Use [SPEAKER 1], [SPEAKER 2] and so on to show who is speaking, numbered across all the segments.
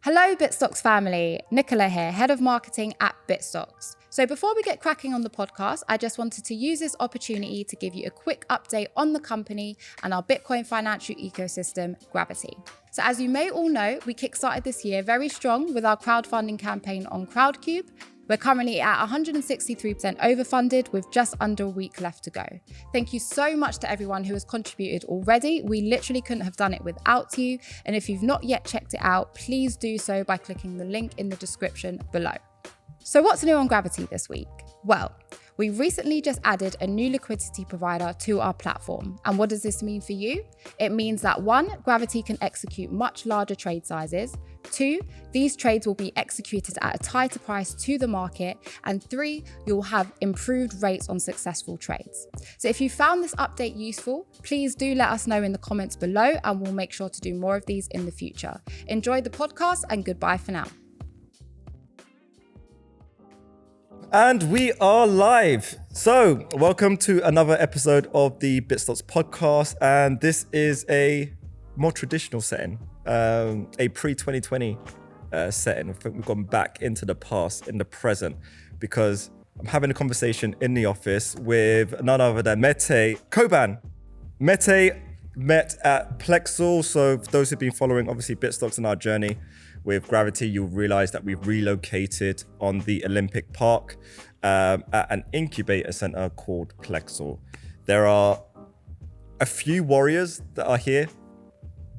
[SPEAKER 1] Hello Bitstocks family, Nicola here, Head of Marketing at Bitstocks. So before we get cracking on the podcast, I just wanted to use this opportunity to give you a quick update on the company and our Bitcoin financial ecosystem, Gravity. So as you may all know, we kickstarted this year very strong with our crowdfunding campaign on Crowdcube. We're currently at 163% overfunded with just under a week left to go. Thank you so much to everyone who has contributed already. We literally couldn't have done it without you. And if you've not yet checked it out, please do so by clicking the link in the description below. So what's new on Gravity this week? Well, we recently just added a new liquidity provider to our platform. And what does this mean for you? It means that 1, Gravity can execute much larger trade sizes. 2, these trades will be executed at a tighter price to the market. And 3, you'll have improved rates on successful trades. So if you found this update useful, please do let us know in the comments below and we'll make sure to do more of these in the future. Enjoy the podcast and goodbye for now.
[SPEAKER 2] And we are live. So welcome to another episode of the Bitstocks podcast. And this is a more traditional setting, a pre-2020 setting. I think we've gone back into the past, in the present, because I'm having a conversation in the office with none other than Mete Coban. Mete met at Plexel. So for those who've been following, obviously, Bitstocks and our journey with Gravity, you'll realize that we've relocated on the Olympic Park at an incubator center called Plexel. There are a few warriors that are here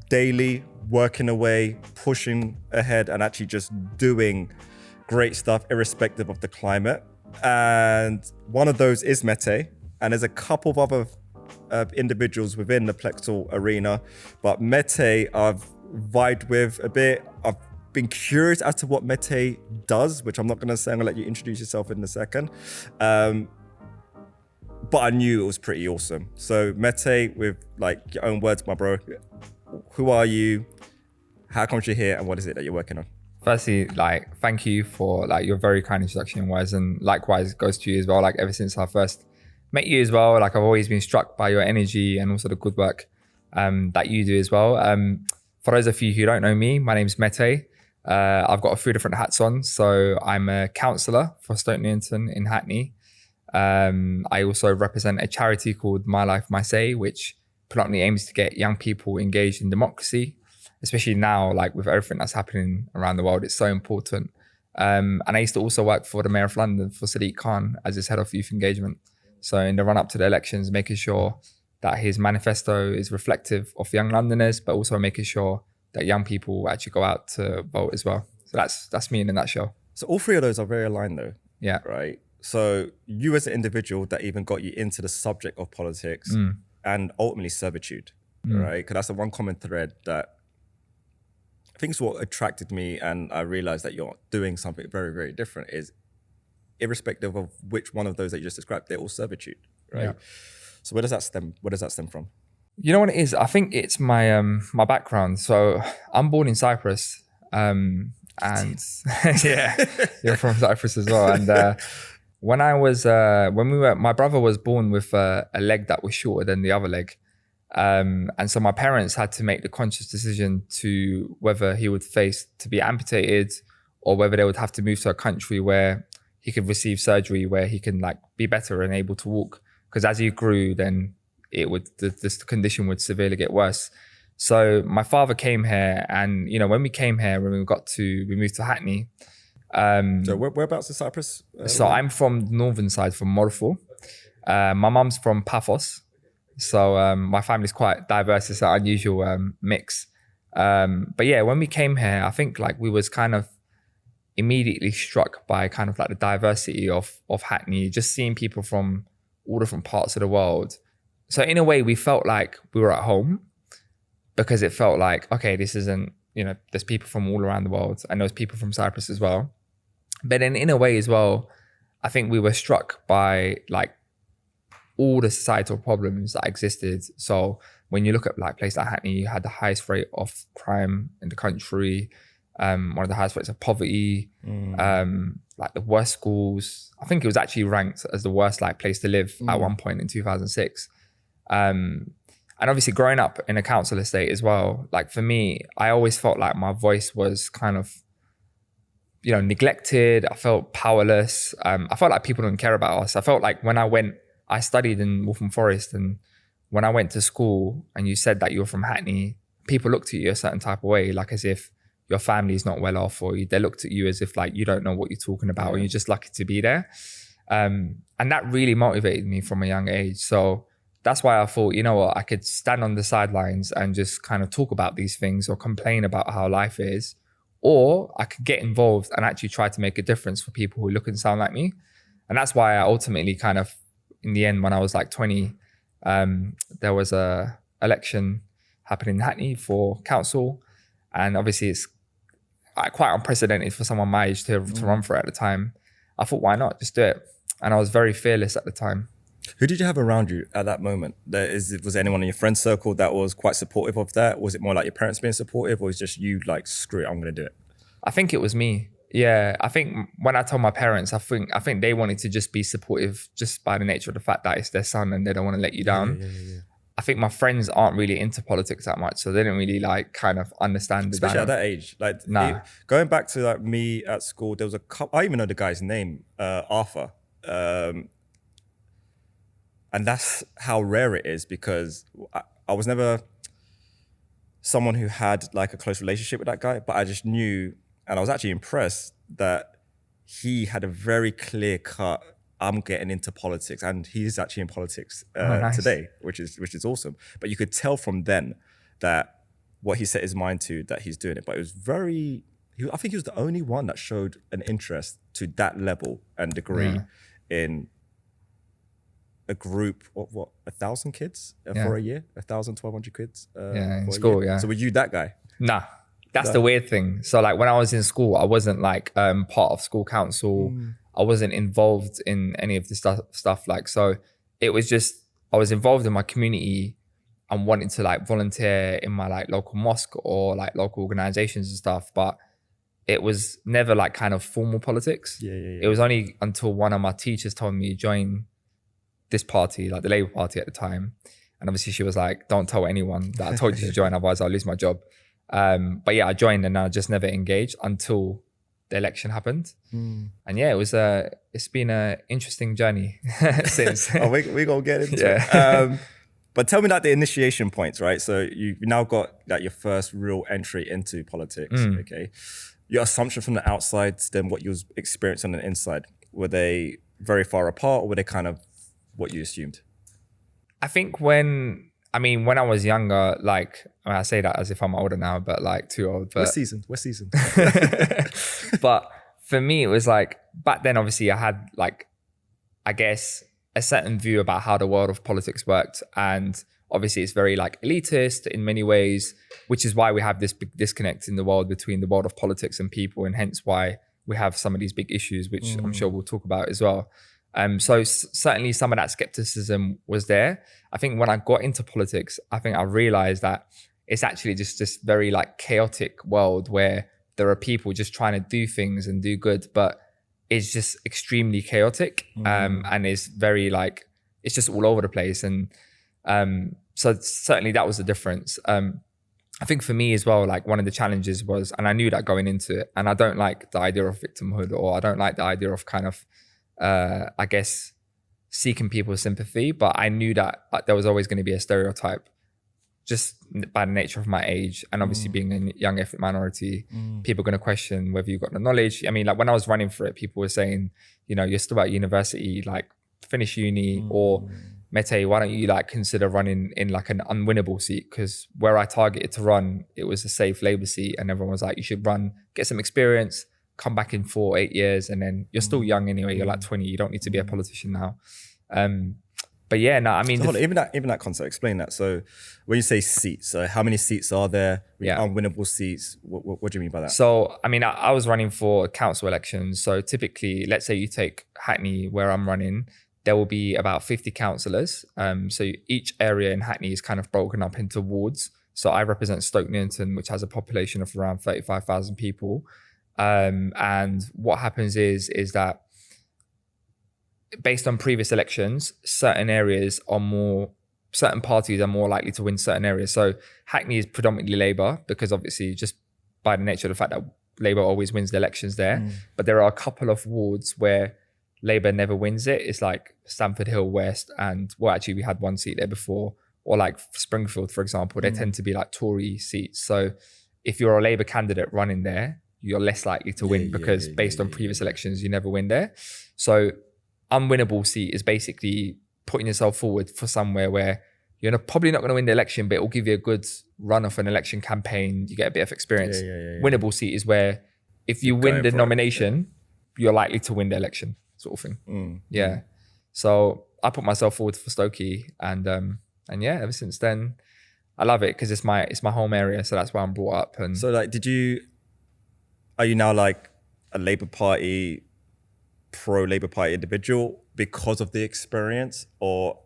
[SPEAKER 2] daily, working away, pushing ahead, and actually just doing great stuff irrespective of the climate. And one of those is Mete, and there's a couple of other individuals within the Plexel arena, but Mete I've vibed with a bit. I've been curious as to what Mete does, which I'm not going to say. I'm going to let you introduce yourself in a second. But I knew it was pretty awesome. So Mete, with like your own words, my bro, who are you? How come you're here? And what is it that you're working on?
[SPEAKER 3] Firstly, thank you for your very kind introduction, Wes, and likewise goes to you as well. Ever since I first met you as well, I've always been struck by your energy and also the good work that you do as well. For those of you who don't know me, my name's Mete. I've got a few different hats on. So I'm a councillor for Stoke Newington in Hackney. I also represent a charity called My Life, My Say, which predominantly aims to get young people engaged in democracy, especially now, with everything that's happening around the world. It's so important. And I used to also work for the Mayor of London, for Sadiq Khan, as his head of youth engagement. So in the run up to the elections, making sure that his manifesto is reflective of young Londoners, but also making sure that young people actually go out to vote as well. So that's me in a nutshell.
[SPEAKER 2] So all three of those are very aligned though.
[SPEAKER 3] Yeah.
[SPEAKER 2] Right. So you as an individual that even got you into the subject of politics and ultimately servitude, right? Because that's the one common thread that I think is what attracted me, and I realized that you're doing something very, very different, is irrespective of which one of those that you just described, they're all servitude, right? Yeah. So where does that stem from?
[SPEAKER 3] You know what it is? I think it's my my background. So I'm born in Cyprus, and yeah, you're from Cyprus as well. And my brother was born with a leg that was shorter than the other leg, and so my parents had to make the conscious decision to whether he would face to be amputated or whether they would have to move to a country where he could receive surgery, where he can be better and able to walk. Because as he grew, then this condition would severely get worse. So my father came here, and when we came here, we moved to Hackney.
[SPEAKER 2] So whereabouts in Cyprus?
[SPEAKER 3] So I'm from the northern side, from Morpho. My mum's from Paphos. So my family's quite diverse. It's an unusual mix. But yeah, when we came here, I think we was kind of immediately struck by kind of the diversity of Hackney, just seeing people from all different parts of the world. So in a way, we felt like we were at home, because it felt like, okay, this isn't, there's people from all around the world, and there's people from Cyprus as well. But then in a way as well, I think we were struck by all the societal problems that existed. So when you look at places like Hackney, you had the highest rate of crime in the country, one of the highest rates of poverty, the worst schools. I think it was actually ranked as the worst place to live at one point in 2006. And obviously growing up in a council estate as well, like for me, I always felt like my voice was kind of, neglected. I felt powerless. I felt like people didn't care about us. I felt like when I studied in Waltham Forest, and when I went to school and you said that you're from Hackney, people looked at you a certain type of way, like as if your family is not well off, or they looked at you as if like you don't know what you're talking about, or you're just lucky to be there. And that really motivated me from a young age. So that's why I thought, you know what, I could stand on the sidelines and just kind of talk about these things or complain about how life is, or I could get involved and actually try to make a difference for people who look and sound like me. And that's why I ultimately kind of, in the end, when I was like 20, there was a election happening in Hackney for council. And obviously it's quite unprecedented for someone my age to run for it at the time. I thought, why not? Just do it. And I was very fearless at the time.
[SPEAKER 2] Who did you have around you at that moment? Was there anyone in your friend circle that was quite supportive of that? Was it more like your parents being supportive, or was it just you like, screw it, I'm going to do it?
[SPEAKER 3] I think it was me. Yeah, I think when I told my parents, I think they wanted to just be supportive just by the nature of the fact that it's their son and they don't want to let you down. Yeah. I think my friends aren't really into politics that much, so they didn't really like kind of understand.
[SPEAKER 2] Especially at that age. Like going back to like me at school, there was a couple, I even know the guy's name, Arthur. And that's how rare it is, because I was never someone who had like a close relationship with that guy, but I just knew, and I was actually impressed that he had a very clear cut, I'm getting into politics, and he's actually in politics
[SPEAKER 3] nice.
[SPEAKER 2] Today, which is awesome. But you could tell from then that what he set his mind to, that he's doing it. But it was I think he was the only one that showed an interest to that level and degree in a group of 1,000 kids for a year, 1,000, 1,200 kids.
[SPEAKER 3] In school, yeah.
[SPEAKER 2] So were you that guy?
[SPEAKER 3] Nah, that's the weird thing. So like when I was in school, I wasn't like part of school council. I wasn't involved in any of the stuff. Like, so it was just, I was involved in my community and wanting to like volunteer in my like local mosque or like local organizations and stuff. But it was never like kind of formal politics. It was only until one of my teachers told me to join this party, like the Labour Party at the time. And obviously she was like, don't tell anyone that I told you to join, otherwise I'll lose my job. But yeah, I joined and I just never engaged until the election happened. And yeah, it's been an interesting journey since.
[SPEAKER 2] We're going to get into it. But tell me like the initiation points, right? So you've now got like your first real entry into politics, okay? Your assumption from the outside, then what you was experiencing on the inside, were they very far apart, or were they kind of what you assumed?
[SPEAKER 3] I think when I was younger, like, I say that as if I'm older now, but like too old. But
[SPEAKER 2] What season?
[SPEAKER 3] But for me, it was like, back then, obviously I had like, I guess, a certain view about how the world of politics worked. And obviously it's very like elitist in many ways, which is why we have this big disconnect in the world between the world of politics and people. And hence why we have some of these big issues, which I'm sure we'll talk about as well. So certainly some of that skepticism was there. I think when I got into politics, I think I realized that it's actually just this very like chaotic world where there are people just trying to do things and do good, but it's just extremely chaotic. And it's very like, it's just all over the place. And so certainly that was the difference. I think for me as well, like one of the challenges was, and I knew that going into it, and I don't like the idea of victimhood, or I don't like the idea of kind of, I guess, seeking people's sympathy, but I knew that there was always going to be a stereotype just by the nature of my age, and obviously being a young ethnic minority, people are going to question whether you've got the knowledge. I mean, like when I was running for it, people were saying, you know, you're still at university, like finish uni, or Mete, why don't you like consider running in like an unwinnable seat? Because where I targeted to run, it was a safe Labour seat, and everyone was like, you should run, get some experience, come back in 4-8 years, and then you're still young anyway. You're like 20. You don't need to be a politician now. But yeah, no, I mean,
[SPEAKER 2] so even that concept, explain that. So when you say seats, so how many seats are there? Unwinnable seats. What do you mean by that?
[SPEAKER 3] So I mean, I was running for council elections. So typically, let's say you take Hackney, where I'm running, there will be about 50 councillors. So each area in Hackney is kind of broken up into wards. So I represent Stoke Newington, which has a population of around 35,000 people. And what happens is that based on previous elections, certain areas are more certain parties are more likely to win certain areas. So Hackney is predominantly Labour because obviously just by the nature of the fact that Labour always wins the elections there. But there are a couple of wards where Labour never wins it. It's like Stamford Hill West and, well, actually we had one seat there before, or like Springfield, for example, they tend to be like Tory seats. So if you're a Labour candidate running there, you're less likely to win because based on previous elections, you never win there. So unwinnable seat is basically putting yourself forward for somewhere where you're probably not going to win the election, but it will give you a good run of an election campaign. You get a bit of experience. Winnable seat is where if you win the nomination, you're likely to win the election, sort of thing. So I put myself forward for Stokey, and yeah, ever since then, I love it because it's my home area, so that's where I'm brought up. And
[SPEAKER 2] so, like, are you now like a Labour Party, pro-Labour Party individual because of the experience, or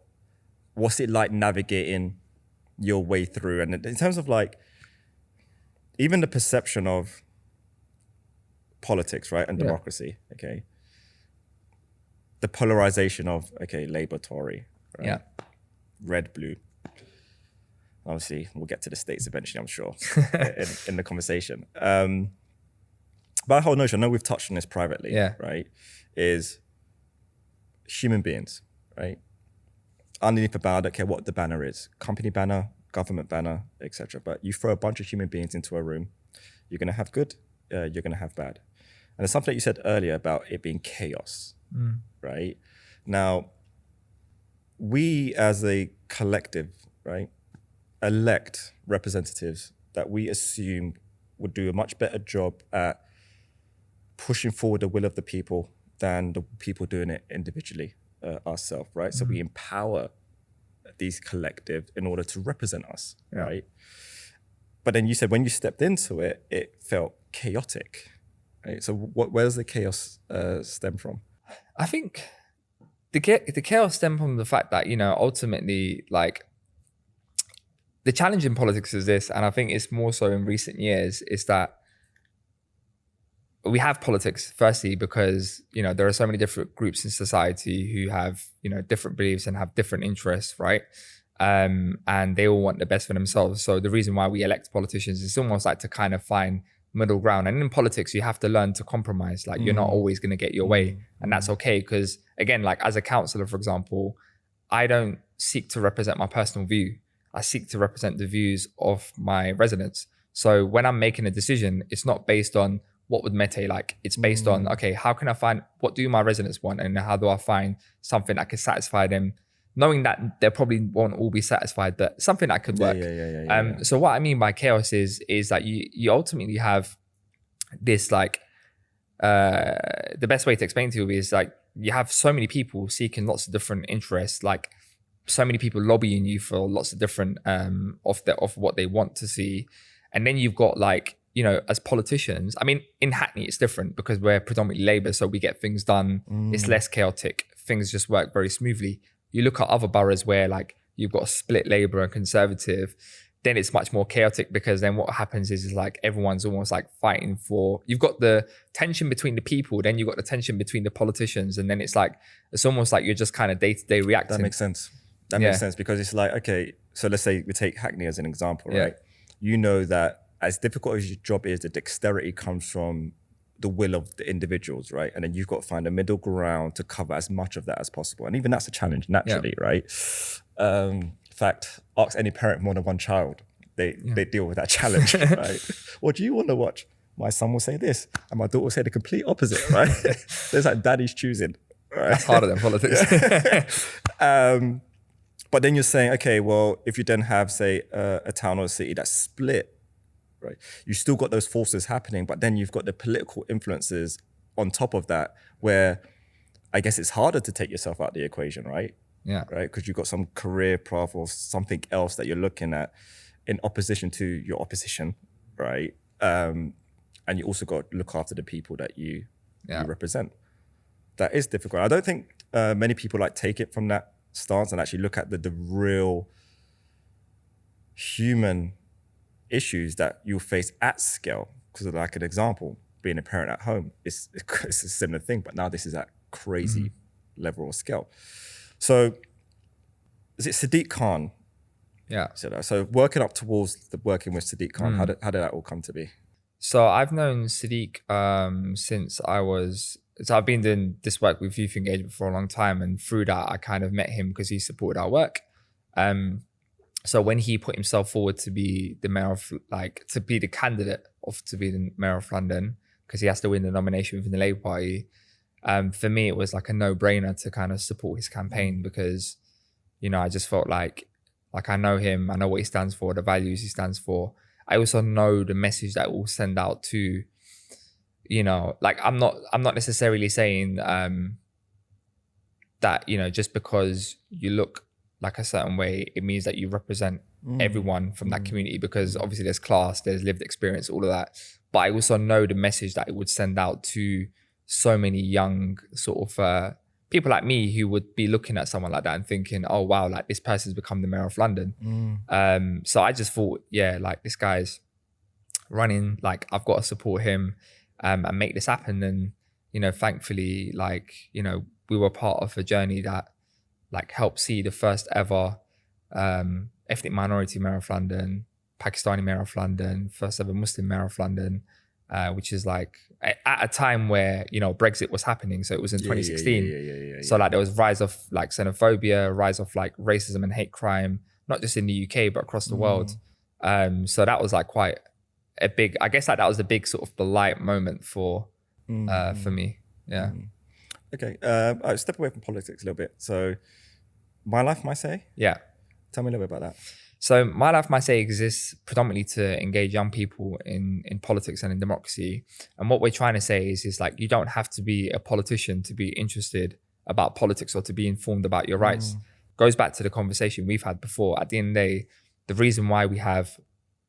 [SPEAKER 2] what's it like navigating your way through? And in terms of like, even the perception of politics, right, and democracy, okay, the polarization of, okay, Labour, Tory, right? Red, blue. Obviously, we'll get to the States eventually, I'm sure, in the conversation. But the whole notion, I know we've touched on this privately, right, is human beings, right? Underneath the banner, I don't care what the banner is, company banner, government banner, etc. But you throw a bunch of human beings into a room, you're going to have good, you're going to have bad. And there's something that you said earlier about it being chaos, right? Now, we as a collective, right, elect representatives that we assume would do a much better job at pushing forward the will of the people than the people doing it individually ourselves, right? So we empower these collectives in order to represent us, right? But then you said when you stepped into it, it felt chaotic, right? So where does the chaos stem from?
[SPEAKER 3] I think the chaos stem from the fact that, you know, ultimately, like, the challenge in politics is this, and I think it's more so in recent years, is that we have politics, firstly, because, you know, there are so many different groups in society who have, you know, different beliefs and have different interests, right? And they all want the best for themselves. So the reason why we elect politicians is almost like to kind of find middle ground. And in politics, you have to learn to compromise. Like, you're not always going to get your way. And that's okay. Because again, like as a councillor, for example, I don't seek to represent my personal view. I seek to represent the views of my residents. So when I'm making a decision, it's not based on what would Mete like. It's based on, okay, how can I find, what do my residents want? And how do I find something that can satisfy them? Knowing that they probably won't all be satisfied, but something that could work. So what I mean by chaos is that you ultimately have this, like, the best way to explain to you is like, you have so many people seeking lots of different interests, like so many people lobbying you for lots of different of what they want to see. And then you've got, like, you know, as politicians, I mean, in Hackney, it's different because we're predominantly Labour, so we get things done. It's less chaotic. Things just work very smoothly. You look at other boroughs where, like, you've got a split Labour and Conservative, then it's much more chaotic because then what happens is like everyone's almost like fighting for, you've got the tension between the people, then you've got the tension between the politicians, and then it's almost like you're just kind of day-to-day reacting.
[SPEAKER 2] That makes sense. That makes sense because it's like, okay, so let's say we take Hackney as an example, right? You know that as difficult as your job is, the dexterity comes from the will of the individuals, right? And then you've got to find a middle ground to cover as much of that as possible. And even that's a challenge naturally, right? In fact, ask any parent more than one child. They deal with that challenge, right? What do you want to watch? My son will say this, and my daughter will say the complete opposite, right? There's like daddy's choosing, right?
[SPEAKER 3] That's harder than politics.
[SPEAKER 2] But then you're saying, okay, well, if you then have, say, a town or a city that's split, right? You still got those forces happening, but then you've got the political influences on top of that, where I guess it's harder to take yourself out of the equation, right?
[SPEAKER 3] Yeah.
[SPEAKER 2] Right? Because you've got some career path or something else that you're looking at in opposition to your opposition, right? And you also got to look after the people that you represent. That is difficult. I don't think many people like take it from that stance and actually look at the real human issues that you'll face at scale. Because like an example, being a parent at home, it's a similar thing, but now this is at crazy level or scale. So is it Sadiq Khan
[SPEAKER 3] Yeah.
[SPEAKER 2] So working up towards working with Sadiq Khan, how did that all come to be?
[SPEAKER 3] So I've known Sadiq since I've been doing this work with youth engagement for a long time, and through that I kind of met him because he supported our work. So when he put himself forward to be the mayor of to be the candidate to be the mayor of London, because he has to win the nomination within the Labour Party, for me it was like a no-brainer to kind of support his campaign, because I just felt like I know him, I know what he stands for, the values he stands for. I also know the message that it will send out to, I'm not necessarily saying that, just because you look like a certain way, it means that you represent everyone from that community, because obviously there's class, there's lived experience, all of that. But I also know the message that it would send out to so many young sort of people like me who would be looking at someone like that and thinking, oh wow, like this person's become the mayor of London. So I just thought, yeah, like this guy's running, like I've got to support him and make this happen. And thankfully, we were part of a journey that helped see the first ever ethnic minority mayor of London, Pakistani mayor of London, first ever Muslim mayor of London, which is at a time where Brexit was happening. So it was in 2016. So there was rise of xenophobia, rise of racism and hate crime, not just in the UK but across the world. So that was quite a big, I guess that was the big sort of the light moment for me. Yeah.
[SPEAKER 2] Okay. I'll step away from politics a little bit. So My Life, My Say?
[SPEAKER 3] Yeah.
[SPEAKER 2] Tell me a little bit about that.
[SPEAKER 3] So My Life, My Say exists predominantly to engage young people in politics and in democracy. And what we're trying to say is you don't have to be a politician to be interested about politics or to be informed about your rights. Goes back to the conversation we've had before. At the end of the day, the reason why we have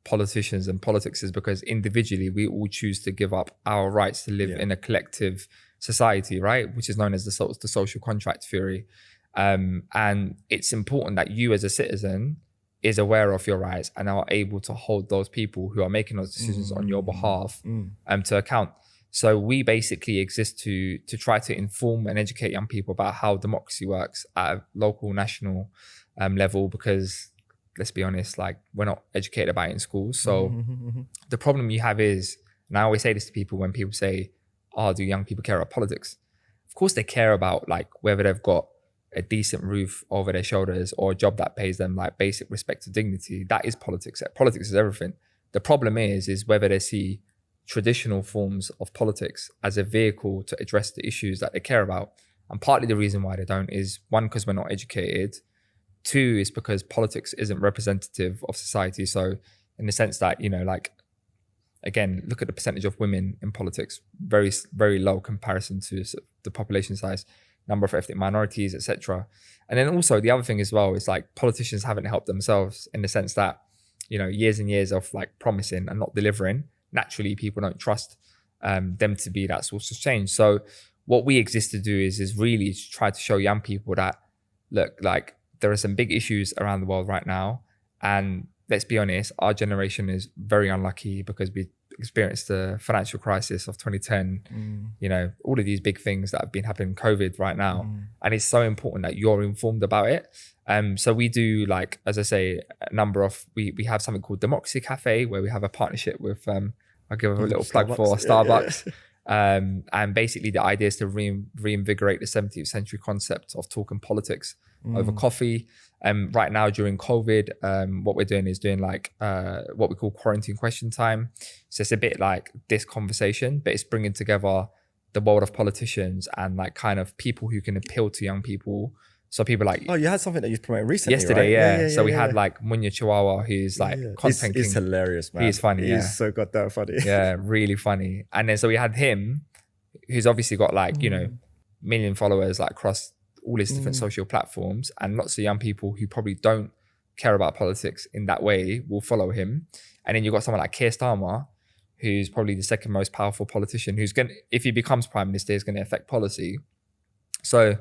[SPEAKER 3] politicians and politics is because individually we all choose to give up our rights to live in a collective society, right? Which is known as the social contract theory. And it's important that you as a citizen is aware of your rights and are able to hold those people who are making those decisions on your behalf to account. So we basically exist to try to inform and educate young people about how democracy works at a local, national level, because let's be honest, we're not educated about it in schools. So the problem you have is, and I always say this to people when people say, oh, do young people care about politics? Of course they care about whether they've got a decent roof over their shoulders or a job that pays them basic respect and dignity. That is politics. Politics is everything. The problem is whether they see traditional forms of politics as a vehicle to address the issues that they care about. And partly the reason why they don't is, one, because we're not educated. Two, is because politics isn't representative of society. So in the sense that, again, look at the percentage of women in politics, very, very low comparison to the population size, number of ethnic minorities, etc. And then also the other thing as well is politicians haven't helped themselves, in the sense that, years and years of promising and not delivering, naturally people don't trust them to be that source of change. So what we exist to do is really try to show young people that, look, there are some big issues around the world right now. And let's be honest, our generation is very unlucky because we experienced the financial crisis of 2010, all of these big things that have been happening, COVID right now. And it's so important that you're informed about it. So we do, as I say, a number of, we have something called Democracy Cafe, where we have a partnership with, I'll give a little plug for Starbucks. And basically the idea is to reinvigorate the 17th century concept of talking politics over coffee. Right now during COVID, what we're doing is doing what we call quarantine question time. So it's a bit like this conversation, but it's bringing together the world of politicians and kind of people who can appeal to young people. So people
[SPEAKER 2] oh, you had something that you promoted recently,
[SPEAKER 3] yesterday,
[SPEAKER 2] right?
[SPEAKER 3] Yeah. So we had Munya Chihuahua, who's content king.
[SPEAKER 2] He's hilarious, man.
[SPEAKER 3] He's funny.
[SPEAKER 2] He's so goddamn funny.
[SPEAKER 3] Yeah, really funny. And then so we had him, who's obviously got million followers across all these different social platforms, and lots of young people who probably don't care about politics in that way will follow him. And then you've got someone like Keir Starmer, who's probably the second most powerful politician, who's going to, if he becomes prime minister, is going to affect policy. So,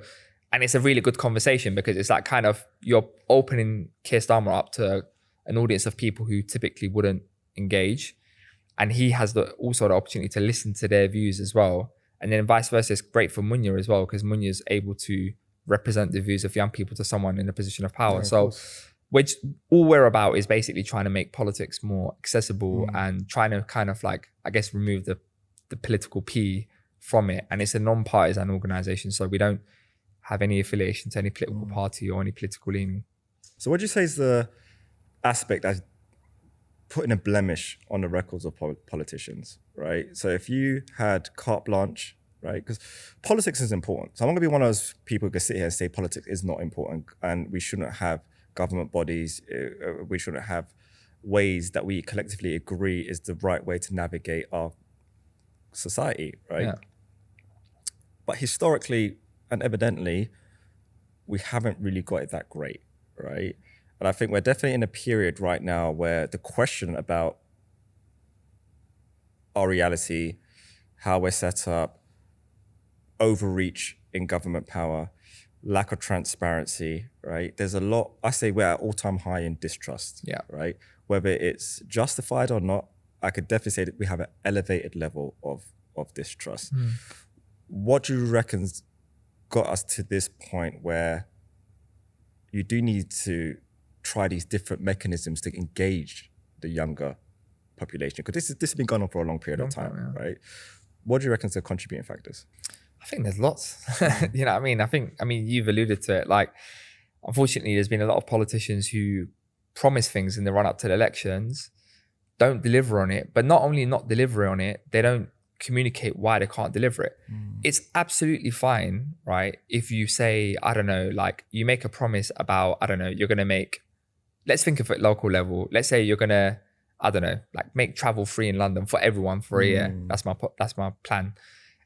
[SPEAKER 3] and it's a really good conversation because it's kind of, you're opening Keir Starmer up to an audience of people who typically wouldn't engage. And he has also the opportunity to listen to their views as well. And then vice versa, it's great for Munya as well, because Munya is able to represent the views of young people to someone in a position of power. Yeah, so which all we're about is basically trying to make politics more accessible and trying to kind of like, I guess, remove the political P from it. And it's a non-partisan organization, so we don't have any affiliation to any political party or any political leaning.
[SPEAKER 2] So what do you say is the aspect that's putting a blemish on the records of politicians, right? So if you had carte blanche, right? Because politics is important. So I'm not gonna be one of those people who can sit here and say politics is not important and we shouldn't have government bodies, we shouldn't have ways that we collectively agree is the right way to navigate our society, right?
[SPEAKER 3] Yeah.
[SPEAKER 2] But historically and evidently, we haven't really got it that great, right? And I think we're definitely in a period right now where the question about our reality, how we're set up, overreach in government power, lack of transparency, right? There's a lot, I say we're at all-time high in distrust, right? Whether it's justified or not, I could definitely say that we have an elevated level of distrust. What do you reckon's got us to this point where you do need to try these different mechanisms to engage the younger population? Because this has been going on for a long period of time, right? What do you reckon is the contributing factors?
[SPEAKER 3] I think there's lots. You know what I mean? You've alluded to it. Like, unfortunately, there's been a lot of politicians who promise things in the run up to the elections, don't deliver on it, but not only not deliver on it, they don't communicate why they can't deliver it. It's absolutely fine, right? If you say, I don't know, like you make a promise about, I don't know, you're going to make, let's think of it local level. Let's say you're going to, I don't know, like make travel free in London for everyone for a year. That's my plan.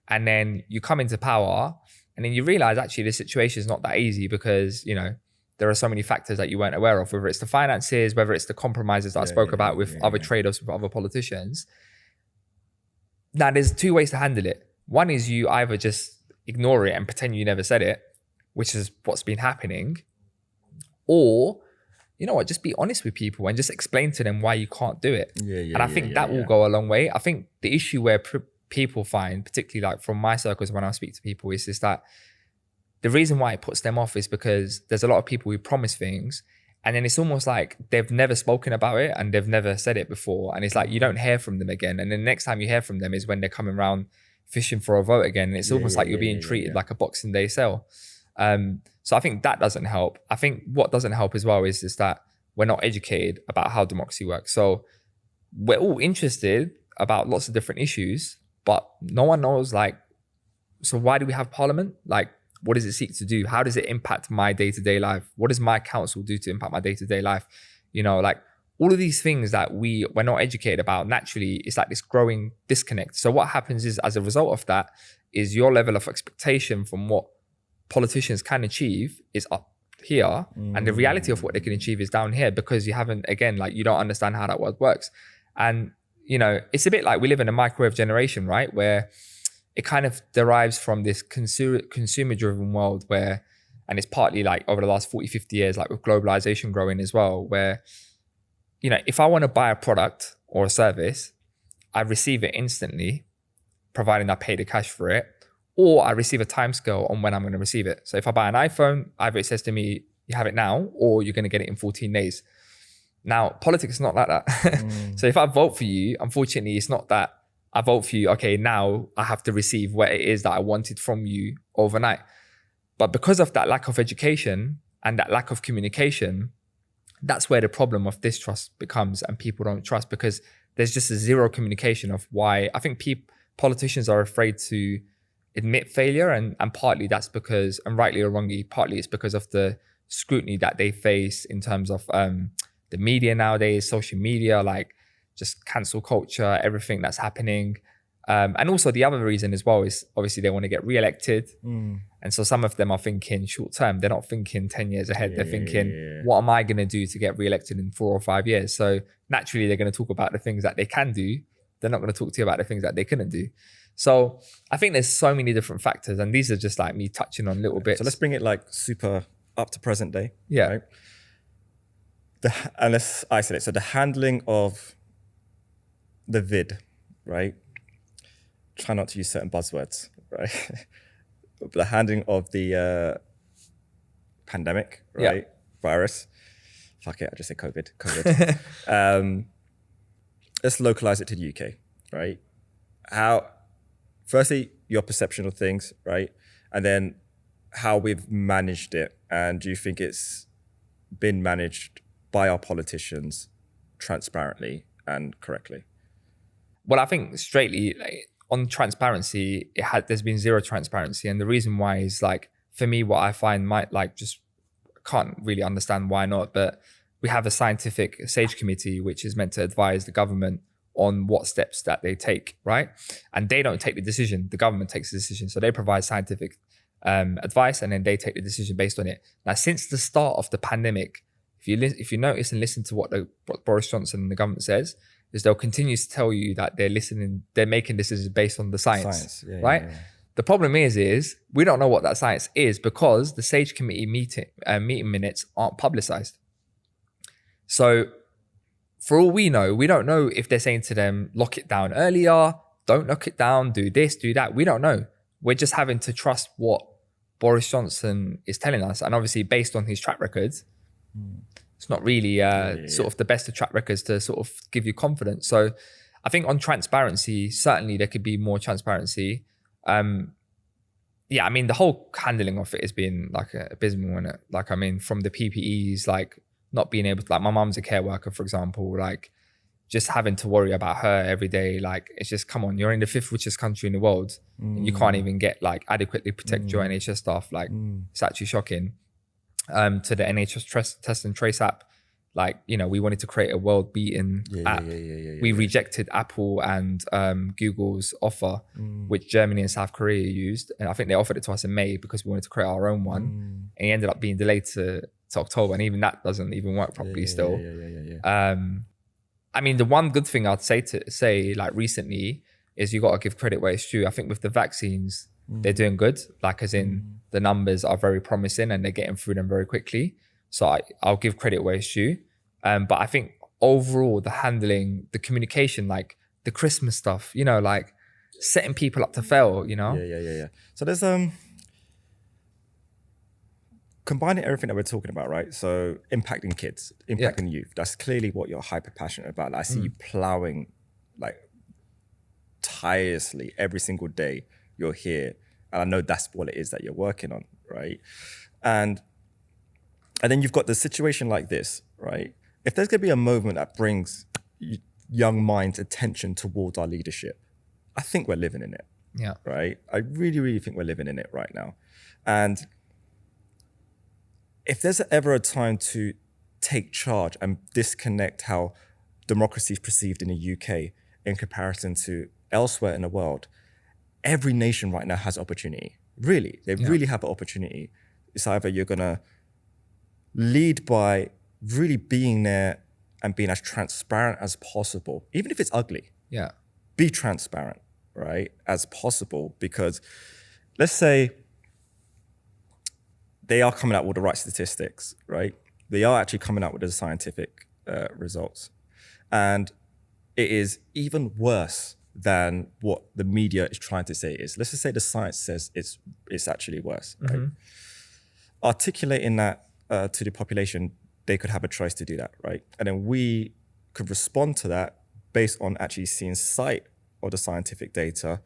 [SPEAKER 3] And then you come into power and then you realize actually the situation is not that easy because, you know, there are so many factors that you weren't aware of, whether it's the finances, whether it's the compromises that I spoke about with other trade-offs with other politicians. Now, there's two ways to handle it. One is you either just ignore it and pretend you never said it, which is what's been happening. Or, you know what, just be honest with people and just explain to them why you can't do it. And I think that will go a long way. I think the issue where people find, particularly like from my circles when I speak to people, is just that the reason why it puts them off is because there's a lot of people who promise things and then it's almost like they've never spoken about it and they've never said it before. And it's like you don't hear from them again. And then the next time you hear from them is when they're coming around fishing for a vote again. And it's almost like you're being treated like a Boxing Day sale. So I think that doesn't help. I think what doesn't help as well is that we're not educated about how democracy works. So we're all interested about lots of different issues, but no one knows, like, so why do we have parliament? Like, what does it seek to do? How does it impact my day-to-day life? What does my council do to impact my day-to-day life? You know, like all of these things that we're not educated about, naturally, it's like this growing disconnect. So what happens is, as a result of that, is your level of expectation from what politicians can achieve is up here. And the reality of what they can achieve is down here because you haven't, again, like you don't understand how that works. And, you know, it's a bit like we live in a microwave generation, right? Where it kind of derives from this consumer driven world where, and it's partly like over the last 40, 50 years, like with globalization growing as well, where, you know, if I want to buy a product or a service, I receive it instantly, providing I pay the cash for it, or I receive a timescale on when I'm going to receive it. So if I buy an iPhone, either it says to me, you have it now, or you're going to get it in 14 days. Now, politics is not like that. So if I vote for you, unfortunately, it's not that I vote for you, okay, now I have to receive what it is that I wanted from you overnight. But because of that lack of education and that lack of communication, that's where the problem of distrust becomes and people don't trust because there's just a zero communication of why. I think politicians are afraid to admit failure and partly that's because, and rightly or wrongly, partly it's because of the scrutiny that they face in terms of the media nowadays, social media, like just cancel culture, everything that's happening. And also the other reason as well is obviously they want to get re-elected. And so some of them are thinking short term. They're not thinking 10 years ahead. They're thinking, what am I going to do to get re-elected in 4 or 5 years? So naturally they're going to talk about the things that they can do. They're not going to talk to you about the things that they couldn't do. So I think there's so many different factors and these are just like me touching on little bits.
[SPEAKER 2] So let's bring it like super up to present day.
[SPEAKER 3] Yeah.
[SPEAKER 2] Right? And let's isolate. So the handling of the vid, right? Try not to use certain buzzwords, right? The handling of the pandemic, right? Virus. fuck it, I just say COVID. Let's localize it to the UK, right? Firstly, your perception of things, right? And then how we've managed it. And do you think it's been managed by our politicians transparently and correctly?
[SPEAKER 3] Well, I think straightly, like, on transparency, there's been zero transparency. And the reason why is, like, for me, what I find can't really understand why not, but we have a scientific SAGE committee, which is meant to advise the government on what steps that they take, right? And they don't take the decision, the government takes the decision. So they provide scientific advice, and then they take the decision based on it. Now, since the start of the pandemic, if you notice and listen to what Boris Johnson and the government says, is they'll continue to tell you that they're making decisions based on the science.
[SPEAKER 2] Yeah,
[SPEAKER 3] right?
[SPEAKER 2] Yeah.
[SPEAKER 3] The problem is we don't know what that science is, because the SAGE committee meeting minutes aren't publicized. So for all we know, we don't know if they're saying to them, lock it down earlier, don't lock it down, do this, do that. We don't know. We're just having to trust what Boris Johnson is telling us. And obviously, based on his track records, it's not really sort of the best of track records to sort of give you confidence. So I think on transparency, certainly there could be more transparency. Yeah, I mean, the whole handling of it has been like abysmal, isn't it? Like, I mean, from the PPEs, like not being able to, like, my mum's a care worker, for example, like just having to worry about her every day. Like, it's just, come on, you're in the 5th richest country in the world and you can't even get like adequately protect your NHS staff. Like, it's actually shocking. To the NHS test and trace app, like, you know, we wanted to create a world beating app. We rejected Apple and Google's offer, which Germany and South Korea used. And I think they offered it to us in May because we wanted to create our own one. And it ended up being delayed to October. And even that doesn't even work properly still. I mean, the one good thing I'd say like recently is you got to give credit where it's due. I think with the vaccines, they're doing good. Like, as in the numbers are very promising and they're getting through them very quickly. So I'll give credit where it's due. But I think overall, the handling, the communication, like the Christmas stuff, you know, like setting people up to fail, you know?
[SPEAKER 2] Yeah. So there's combining everything that we're talking about, right? So impacting kids, impacting youth. That's clearly what you're hyper passionate about. Like, I see you plowing like tirelessly every single day you're here. And I know that's what it is that you're working on, right? And then you've got the situation like this, right? If there's going to be a movement that brings young minds' attention towards our leadership, I think we're living in it.
[SPEAKER 3] Yeah.
[SPEAKER 2] Right? I really, really think we're living in it right now. And if there's ever a time to take charge and disconnect how democracy is perceived in the UK in comparison to elsewhere in the world, every nation right now has opportunity. Really, they really have an opportunity. It's either you're going to lead by really being there and being as transparent as possible, even if it's ugly.
[SPEAKER 3] Yeah.
[SPEAKER 2] Be transparent, right, as possible, because let's say they are coming out with the right statistics, right? They are actually coming out with the scientific results. And it is even worse than what the media is trying to say it is. Let's just say the science says it's actually worse, right? Articulating that to the population, they could have a choice to do that, right? And then we could respond to that based on actually seeing sight of the scientific data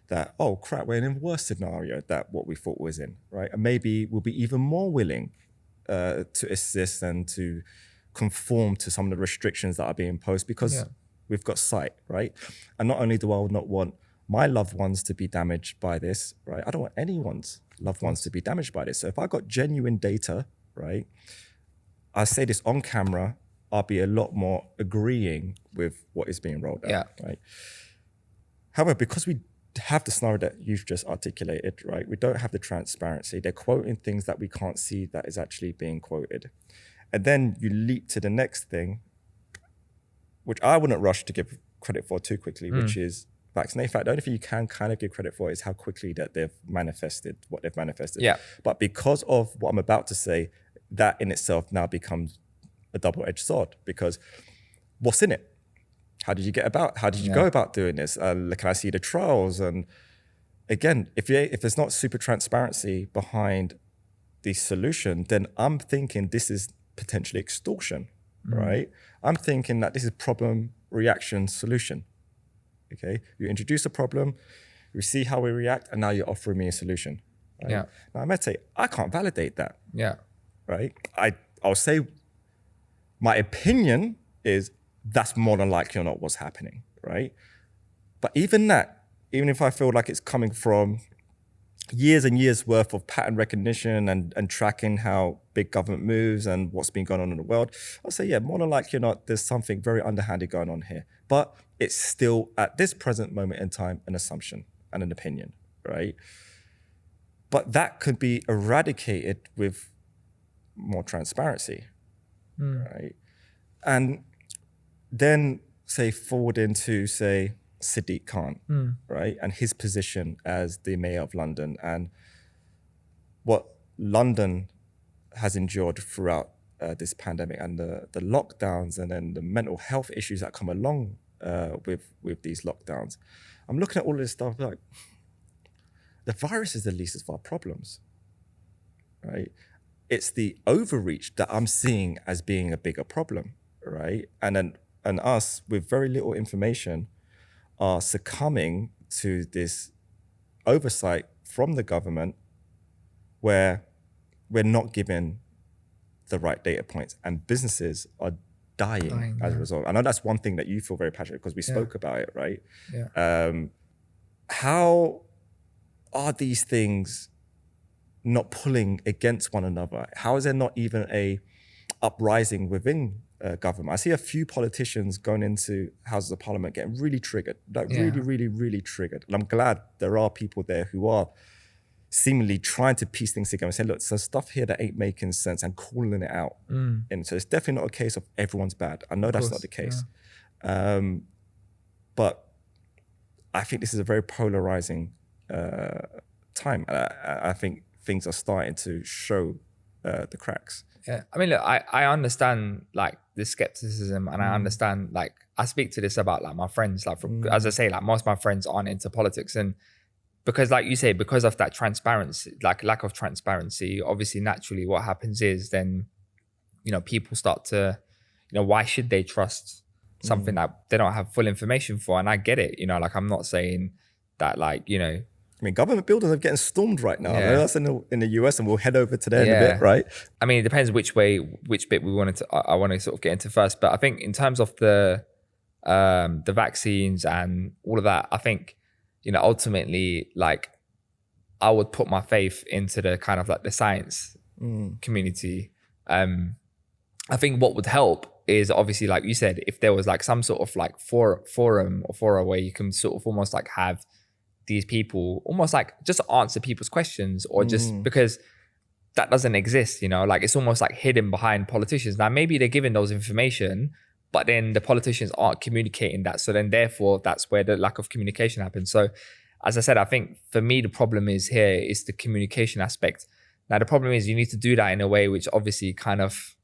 [SPEAKER 2] that, oh crap, we're in a worse scenario than what we thought was in, right? And maybe we'll be even more willing to assist and to conform to some of the restrictions that are being imposed because we've got sight, right? And not only do I not want my loved ones to be damaged by this, right? I don't want anyone's loved ones to be damaged by this. So if I got genuine data, right, I say this on camera, I'll be a lot more agreeing with what is being rolled out, right? However, because we have the scenario that you've just articulated, right, we don't have the transparency. They're quoting things that we can't see that is actually being quoted. And then you leap to the next thing, which I wouldn't rush to give credit for too quickly, which is vaccination. In fact, the only thing you can kind of give credit for is how quickly that they've manifested what they've manifested. Yeah. But because of what I'm about to say, that in itself now becomes a double-edged sword, because what's in it? How did you go about doing this? Can I see the trials? And again, if there's not super transparency behind the solution, then I'm thinking this is potentially extortion, right? I'm thinking that this is problem, reaction, solution. Okay, you introduce a problem, we see how we react, and now you're offering me a solution. Right?
[SPEAKER 3] Yeah.
[SPEAKER 2] Now, Mete, I can't validate that.
[SPEAKER 3] Yeah.
[SPEAKER 2] Right? I'll say my opinion is that's more than likely or not what's happening, right? But even that, even if I feel like it's coming from years and years worth of pattern recognition and tracking how big government moves and what's been going on in the world, I'll say, yeah, more than likely or not, there's something very underhanded going on here. But it's still, at this present moment in time, an assumption and an opinion, right? But that could be eradicated with more transparency, right? And then say forward into, say, Sadiq Khan, right? And his position as the mayor of London and what London has endured throughout this pandemic and the lockdowns and then the mental health issues that come along with these lockdowns. I'm looking at all this stuff like, the virus is the least of our problems, right? It's the overreach that I'm seeing as being a bigger problem, right? And us with very little information are succumbing to this oversight from the government where we're not given the right data points and businesses are dying as a result. I know that's one thing that you feel very passionate because we spoke about it, right?
[SPEAKER 3] Yeah.
[SPEAKER 2] How are these things not pulling against one another? How is there not even a uprising within government? I see a few politicians going into Houses of Parliament getting really triggered, really triggered. And I'm glad there are people there who are seemingly trying to piece things together and say, look, there's stuff here that ain't making sense and calling it out. And so it's definitely not a case of everyone's bad. I know that's not the case. But I think this is a very polarizing time. I think things are starting to show the cracks.
[SPEAKER 3] Yeah, I mean, look, I understand like the skepticism, and I understand like I speak to this about like my friends, like as I say, like most of my friends aren't into politics, and because like you say, because of that transparency, like lack of transparency, obviously naturally what happens is then, you know, people start to, you know, why should they trust something that they don't have full information for? And I get it, you know, like I'm not saying that like, you know,
[SPEAKER 2] I mean, government buildings are getting stormed right now. I know that's in the US, and we'll head over to there in a bit, right?
[SPEAKER 3] I mean, it depends which bit we wanted to. I want to sort of get into first, but I think in terms of the vaccines and all of that, I think, you know, ultimately, like, I would put my faith into the kind of like the science community. I think what would help is obviously, like you said, if there was like some sort of like forum or fora where you can sort of almost like have these people almost like just answer people's questions, or just because that doesn't exist, you know, like it's almost like hidden behind politicians. Now, maybe they're giving those information, but then the politicians aren't communicating that. So then therefore that's where the lack of communication happens. So as I said, I think for me, the problem is here is the communication aspect. Now, the problem is you need to do that in a way which obviously kind of,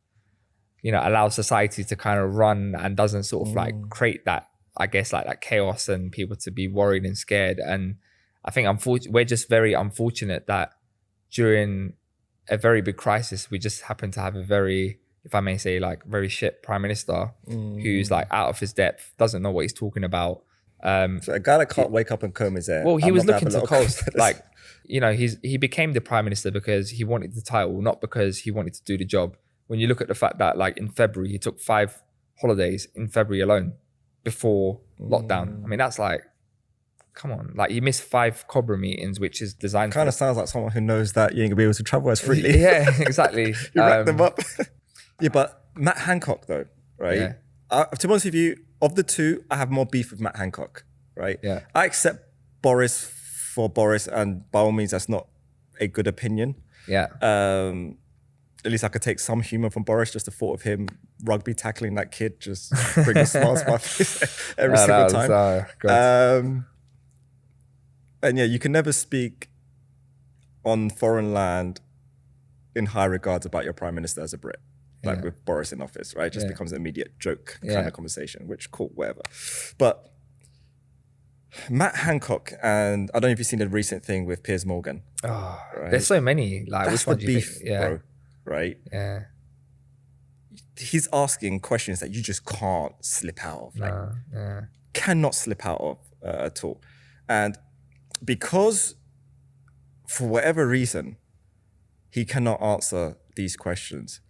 [SPEAKER 3] you know, allows society to kind of run and doesn't sort of like create that, I guess, like that chaos and people to be worried and scared. And I think we're just very unfortunate that during a very big crisis, we just happen to have a very, if I may say, like very shit prime minister who's like out of his depth, doesn't know what he's talking about.
[SPEAKER 2] So a guy that can't wake up and comb his hair.
[SPEAKER 3] Well, he was looking to coast. Like, you know, he became the prime minister because he wanted the title, not because he wanted to do the job. When you look at the fact that like in February, he took 5 holidays in February alone before lockdown. I mean, that's like, come on. Like, you missed 5 Cobra meetings, which is designed
[SPEAKER 2] kind of sounds like someone who knows that you ain't gonna be able to travel as freely.
[SPEAKER 3] Yeah, exactly.
[SPEAKER 2] You rack them up. Yeah, but Matt Hancock though, right?
[SPEAKER 3] Yeah.
[SPEAKER 2] To be honest with you, of the two, I have more beef with Matt Hancock, right?
[SPEAKER 3] Yeah.
[SPEAKER 2] I accept Boris for Boris, and by all means, that's not a good opinion.
[SPEAKER 3] Yeah.
[SPEAKER 2] At least I could take some humor from Boris. Just the thought of him rugby tackling that kid just brings a smile to my face every single time. And yeah, you can never speak on foreign land in high regards about your prime minister as a Brit, like with Boris in office, right? It just becomes an immediate joke kind of conversation, which cool, whatever. But Matt Hancock, and I don't know if you've seen the recent thing with Piers Morgan.
[SPEAKER 3] Oh, right? There's so many. Like,
[SPEAKER 2] that's
[SPEAKER 3] which one
[SPEAKER 2] the
[SPEAKER 3] do you
[SPEAKER 2] beef,
[SPEAKER 3] think?
[SPEAKER 2] bro, right?
[SPEAKER 3] Yeah.
[SPEAKER 2] he's asking questions that you just can't slip out of. Like, cannot slip out of at all. And because for whatever reason, he cannot answer these questions,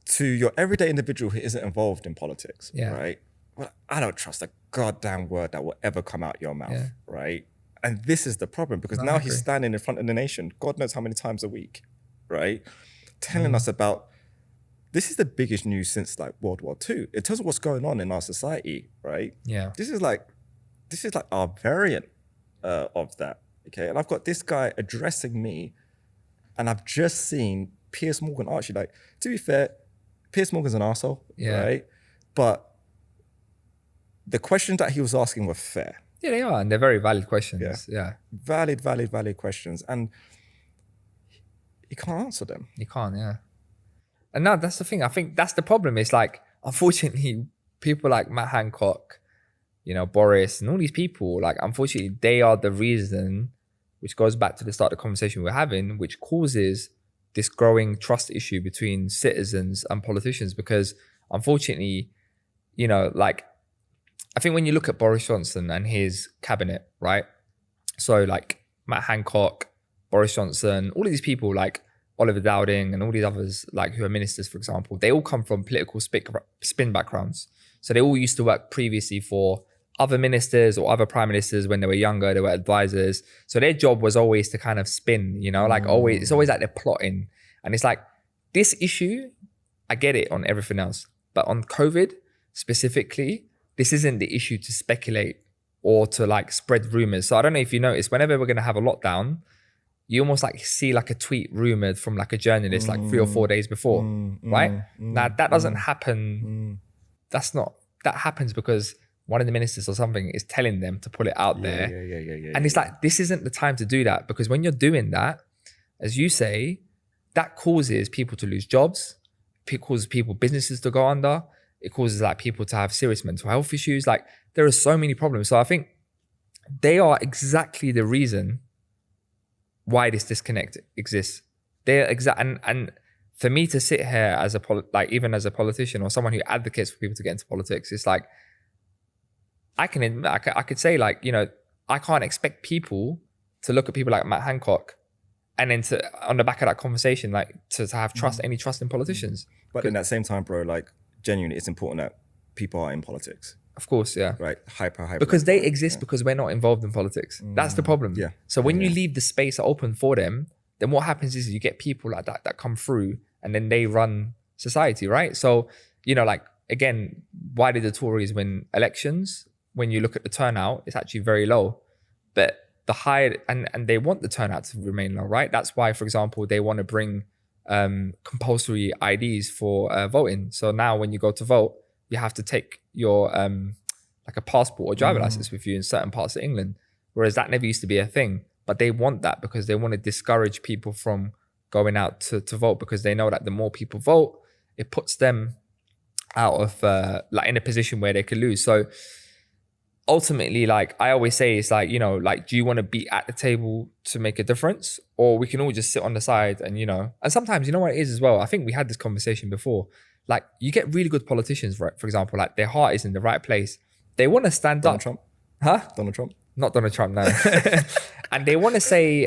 [SPEAKER 2] to your everyday individual who isn't involved in politics, right? Well, I don't trust a goddamn word that will ever come out your mouth, right? And this is the problem, because now he's standing in front of the nation, God knows how many times a week, right? Telling us about, this is the biggest news since like World War II. It tells us what's going on in our society, right?
[SPEAKER 3] Yeah.
[SPEAKER 2] This is like our variant of that, okay? And I've got this guy addressing me, and I've just seen Piers Morgan actually, like, to be fair, Piers Morgan's an arsehole, right? But the questions that he was asking were fair.
[SPEAKER 3] Yeah, they are, and they're very valid questions. Yeah.
[SPEAKER 2] Valid questions. And he can't answer them.
[SPEAKER 3] You can't, And now that's the thing. I think that's the problem. It's like, unfortunately, people like Matt Hancock, you know, Boris, and all these people, like, unfortunately, they are the reason, which goes back to the start of the conversation we're having, which causes this growing trust issue between citizens and politicians. Because unfortunately, you know, like, I think when you look at Boris Johnson and his cabinet, right? So like Matt Hancock, Boris Johnson, all of these people like Oliver Dowding and all these others, like who are ministers, for example, they all come from political spin backgrounds. So they all used to work previously for other ministers or other prime ministers when they were younger, they were advisors. So their job was always to kind of spin, you know, like always, it's always like they're plotting. And it's like, this issue, I get it on everything else, but on COVID specifically, this isn't the issue to speculate or to like spread rumors. So I don't know if you notice, whenever we're going to have a lockdown, you almost like see like a tweet rumored from like a journalist like 3 or 4 days before, right? Now that doesn't happen. That happens because one of the ministers or something is telling them to put it out there. And it's like, this isn't the time to do that, because when you're doing that, as you say, that causes people to lose jobs. It causes businesses to go under. It causes like people to have serious mental health issues. Like, there are so many problems. So I think they are exactly the reason why this disconnect exists. They're and for me to sit here as even as a politician or someone who advocates for people to get into politics, it's like, I could say, like, you know, I can't expect people to look at people like Matt Hancock and then on the back of that conversation, like to have any trust in politicians.
[SPEAKER 2] But in that same time, bro, like, genuinely, it's important that people are in politics.
[SPEAKER 3] Of course, yeah.
[SPEAKER 2] Right, hyper.
[SPEAKER 3] Because they exist because we're not involved in politics. That's the problem.
[SPEAKER 2] Yeah.
[SPEAKER 3] So when you leave the space open for them, then what happens is you get people like that come through, and then they run society, right? So, you know, like, again, why did the Tories win elections? When you look at the turnout, it's actually very low. But the higher, and they want the turnout to remain low, right? That's why, for example, they want to bring compulsory IDs for voting. So now when you go to vote, you have to take your like a passport or driver license with you in certain parts of England, whereas that never used to be a thing. But they want that because they want to discourage people from going out to vote, because they know that the more people vote, it puts them out of like in a position where they could lose. So ultimately, like I always say, it's like, you know, like, do you want to be at the table to make a difference, or we can all just sit on the side and, you know, and sometimes, you know what it is as well, I think we had this conversation before, like, you get really good politicians, right? For example, like, their heart is in the right place. They want to stand
[SPEAKER 2] Donald
[SPEAKER 3] up.
[SPEAKER 2] Trump.
[SPEAKER 3] Huh?
[SPEAKER 2] Donald Trump.
[SPEAKER 3] Not Donald Trump, no. And they want to say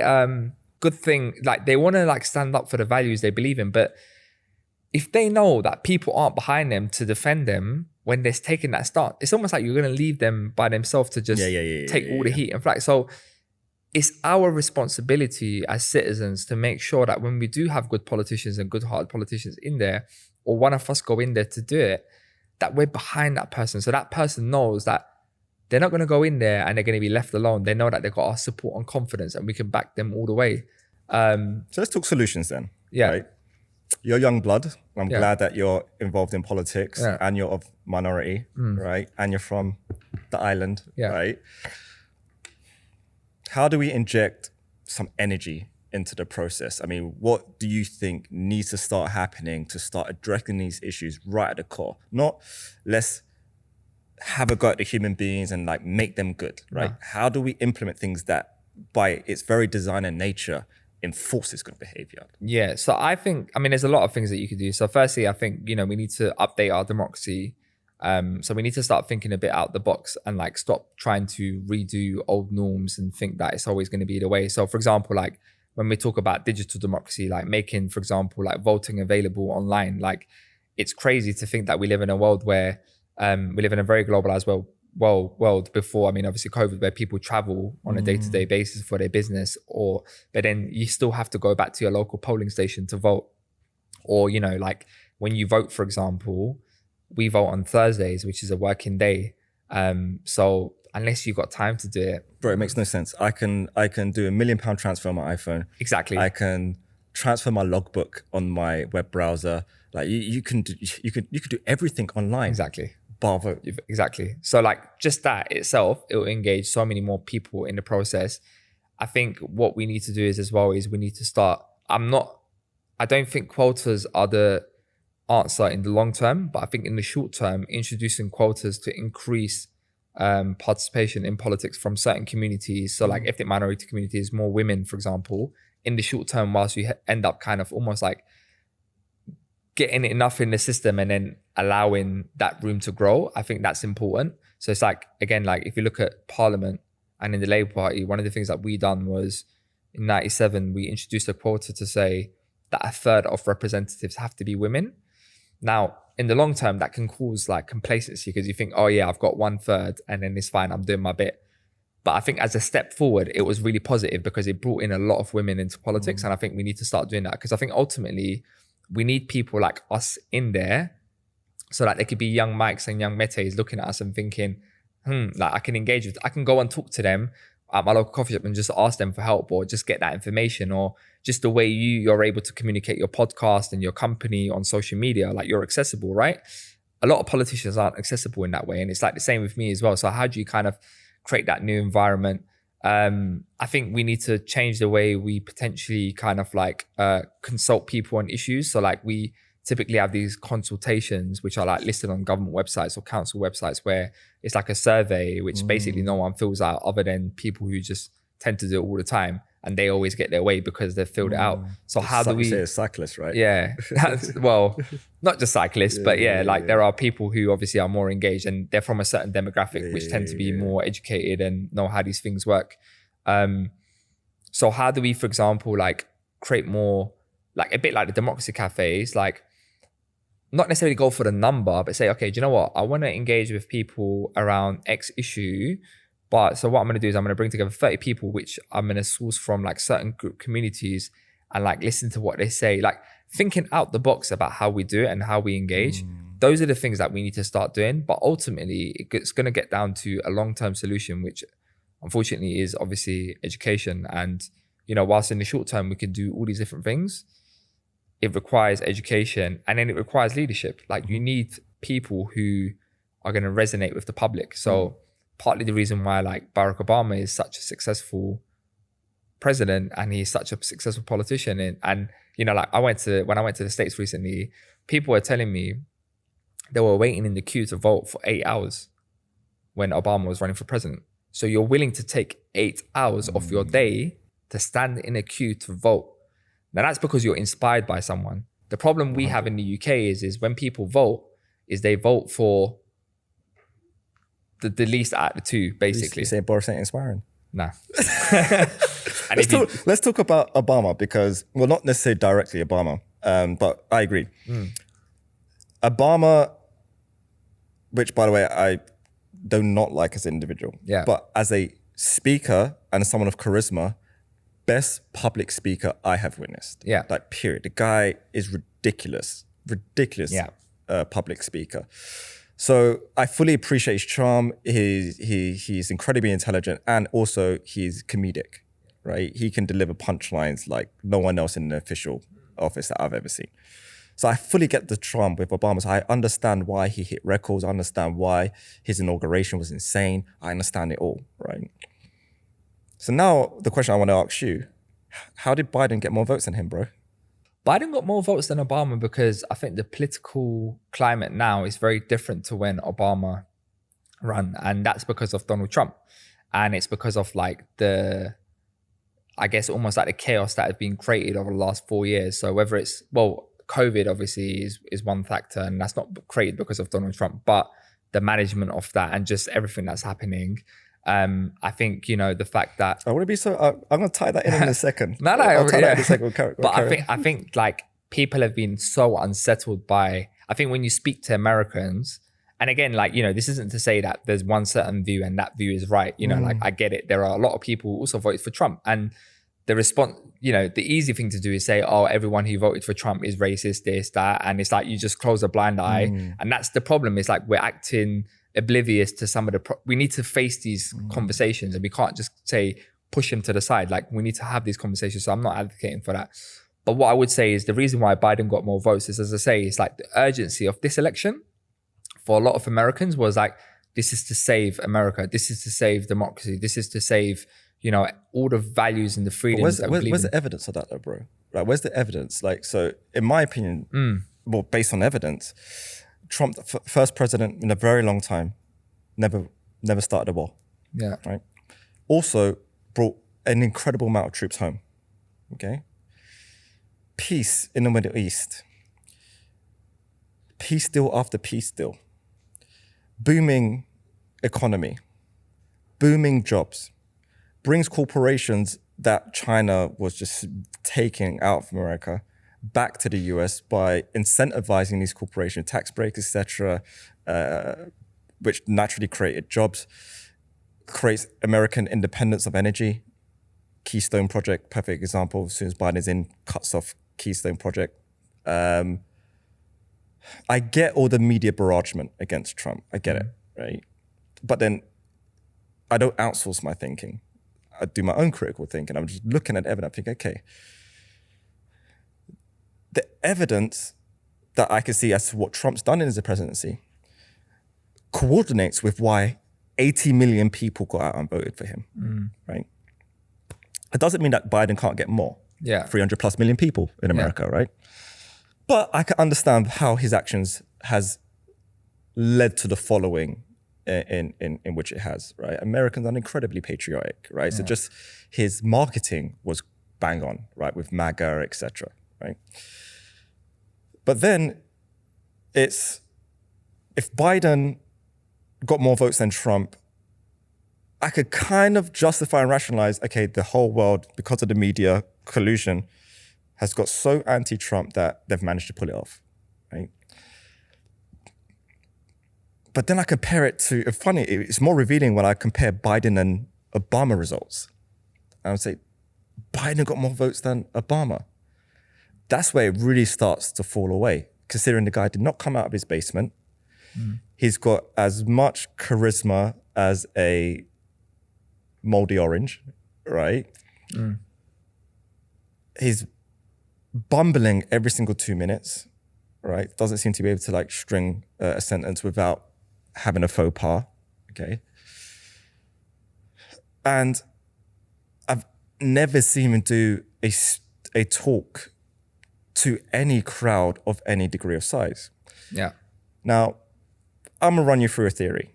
[SPEAKER 3] good thing, like they want to like stand up for the values they believe in. But if they know that people aren't behind them to defend them when they're taking that start, it's almost like you're going to leave them by themselves to just take all the heat and flag. So it's our responsibility as citizens to make sure that when we do have good politicians and good-hearted politicians in there, or one of us go in there to do it, that we're behind that person. So that person knows that they're not going to go in there and they're going to be left alone. They know that they've got our support and confidence, and we can back them all the way.
[SPEAKER 2] So let's talk solutions then.
[SPEAKER 3] Yeah.
[SPEAKER 2] Right? You're young blood. I'm glad that you're involved in politics and you're of minority, right? And you're from the island, right? How do we inject some energy into the process? I mean, what do you think needs to start happening to start addressing these issues right at the core? Not let's have a go at the human beings and like make them good, right? How do we implement things that by its very design and nature enforces good behavior?
[SPEAKER 3] Yeah, so I think, I mean, there's a lot of things that you could do. So firstly, I think, we need to update our democracy. So we need to start thinking a bit out the box and like stop trying to redo old norms and think that it's always going to be the way. So for example, like when we talk about digital democracy, like making, for example, like voting available online, like it's crazy to think that we live in a world where we live in a very globalized world before, I mean, obviously COVID, where people travel on a day-to-day basis for their business, but then you still have to go back to your local polling station to vote. Or, like when you vote, for example, we vote on Thursdays, which is a working day. So unless you've got time to do it.
[SPEAKER 2] Bro, it makes no sense. I can do £1 million transfer on my iPhone.
[SPEAKER 3] Exactly.
[SPEAKER 2] I can transfer my logbook on my web browser. Like you can do everything online.
[SPEAKER 3] Exactly.
[SPEAKER 2] Bar vote.
[SPEAKER 3] Exactly. So like just that itself, it will engage so many more people in the process. I think what we need to do is we need to start, I don't think quotas are the answer in the long term, but I think in the short term, introducing quotas to increase participation in politics from certain communities. So like ethnic minority communities, more women, for example, in the short term, whilst you end up kind of almost like getting enough in the system and then allowing that room to grow. I think that's important. So it's like, again, like if you look at Parliament and in the Labour Party, one of the things that we done was in 97, we introduced a quota to say that 1/3 of representatives have to be women. Now, in the long term, that can cause like complacency because you think, oh yeah, I've got 1/3 and then it's fine, I'm doing my bit. But I think as a step forward, it was really positive because it brought in a lot of women into politics. And I think we need to start doing that because I think ultimately we need people like us in there so that they could be young Mikes and young Metes looking at us and thinking, like I can engage with, I can go and talk to them at my local coffee shop and just ask them for help or just get that information, or just the way you're able to communicate your podcast and your company on social media, like you're accessible, right? A lot of politicians aren't accessible in that way. And it's like the same with me as well. So how do you kind of create that new environment? I think we need to change the way we potentially kind of like consult people on issues. So like we typically have these consultations, which are like listed on government websites or council websites, where it's like a survey, which basically no one fills out other than people who just tend to do it all the time. And they always get their way because they've filled it out. So how do we...
[SPEAKER 2] You say a cyclist, right?
[SPEAKER 3] Yeah. Well, not just cyclists, but there are people who obviously are more engaged and they're from a certain demographic, which tend to be more educated and know how these things work. So how do we, for example, like create more, like a bit like the democracy cafes, like not necessarily go for the number, but say, okay, do you know what? I want to engage with people around X issue. But so what I'm going to do is I'm going to bring together 30 people, which I'm going to source from like certain group communities and like listen to what they say, like thinking out the box about how we do it and how we engage. Those are the things that we need to start doing. But ultimately, it's going to get down to a long-term solution, which unfortunately is obviously education. And, whilst in the short term, we can do all these different things, it requires education and then it requires leadership. Like you need people who are going to resonate with the public. So partly the reason why like Barack Obama is such a successful president and he's such a successful politician. And like when I went to the States recently, people were telling me they were waiting in the queue to vote for 8 hours when Obama was running for president. So you're willing to take 8 hours of your day to stand in a queue to vote. Now that's because you're inspired by someone. The problem we have in the UK is when people vote, is they vote for the least out of the two, basically.
[SPEAKER 2] You say Boris ain't inspiring?
[SPEAKER 3] Nah.
[SPEAKER 2] Let's talk about Obama because, well, not necessarily directly Obama, but I agree. Obama, which by the way, I do not like as an individual, but as a speaker and as someone of charisma, best public speaker I have witnessed.
[SPEAKER 3] Yeah.
[SPEAKER 2] Like period. The guy is ridiculous public speaker. So I fully appreciate his charm. He's incredibly intelligent and also he's comedic, right? He can deliver punchlines like no one else in the official office that I've ever seen. So I fully get the charm with Obama. So I understand why he hit records. I understand why his inauguration was insane. I understand it all, right? So now the question I want to ask you, how did Biden get more votes than him, bro?
[SPEAKER 3] Biden got more votes than Obama because I think the political climate now is very different to when Obama ran. And that's because of Donald Trump. And it's because of like I guess, almost like the chaos that has been created over the last 4 years. So whether it's, well, COVID obviously is one factor, and that's not created because of Donald Trump, but the management of that and just everything that's happening. I think, you know, the fact that
[SPEAKER 2] I want to be so. I'm going to tie that in a second.
[SPEAKER 3] no,
[SPEAKER 2] I'll tie that in a second.
[SPEAKER 3] But I think like people have been so unsettled by. I think when you speak to Americans, and again, like, you know, this isn't to say that there's one certain view and that view is right. You know, like, I get it. There are a lot of people who also voted for Trump, and the response, you know, the easy thing to do is say, oh, everyone who voted for Trump is racist, this, that. And it's like, you just close a blind eye. And that's the problem. It's like, we're acting oblivious to some of the, we need to face these conversations, and we can't just say, push them to the side. Like, we need to have these conversations. So I'm not advocating for that. But what I would say is the reason why Biden got more votes is, as I say, it's like the urgency of this election for a lot of Americans was like, this is to save America. This is to save democracy. This is to save, you know, all the values and the freedoms.
[SPEAKER 2] Where's the evidence of that though, bro? Like, where's the evidence? Like, so in my opinion, well, based on evidence, Trump, first president in a very long time, never started a war.
[SPEAKER 3] Yeah.
[SPEAKER 2] Right. Also brought an incredible amount of troops home. Okay. Peace in the Middle East. Peace deal after peace deal. Booming economy. Booming jobs. Brings corporations that China was just taking out from America back to the US by incentivizing these corporations, tax breaks, etc., which naturally created jobs, creates American independence of energy. Keystone Project, perfect example. As soon as Biden is in, cuts off Keystone Project. I get all the media barragement against Trump. I get it, right? But then I don't outsource my thinking. I do my own critical thinking. I'm just looking at evidence. I think, okay, the evidence that I can see as to what Trump's done in his presidency coordinates with why 80 million people got out and voted for him, right? It doesn't mean that Biden can't get more. 300 plus million people in America, right? But I can understand how his actions has led to the following in which it has, right? Americans are incredibly patriotic, right? So just his marketing was bang on, right? With MAGA, etc., right? But then it's, if Biden got more votes than Trump, I could kind of justify and rationalize, okay, the whole world, because of the media collusion, has got so anti-Trump that they've managed to pull it off, right? But then I compare it to, funny, it's more revealing when I compare Biden and Obama results. I would say, Biden got more votes than Obama. That's where it really starts to fall away, considering the guy did not come out of his basement. He's got as much charisma as a moldy orange, right? He's bumbling every single 2 minutes, right? Doesn't seem to be able to like string a sentence without having a faux pas, okay? And I've never seen him do a talk to any crowd of any degree of size.
[SPEAKER 3] Yeah.
[SPEAKER 2] Now, I'm gonna run you through a theory,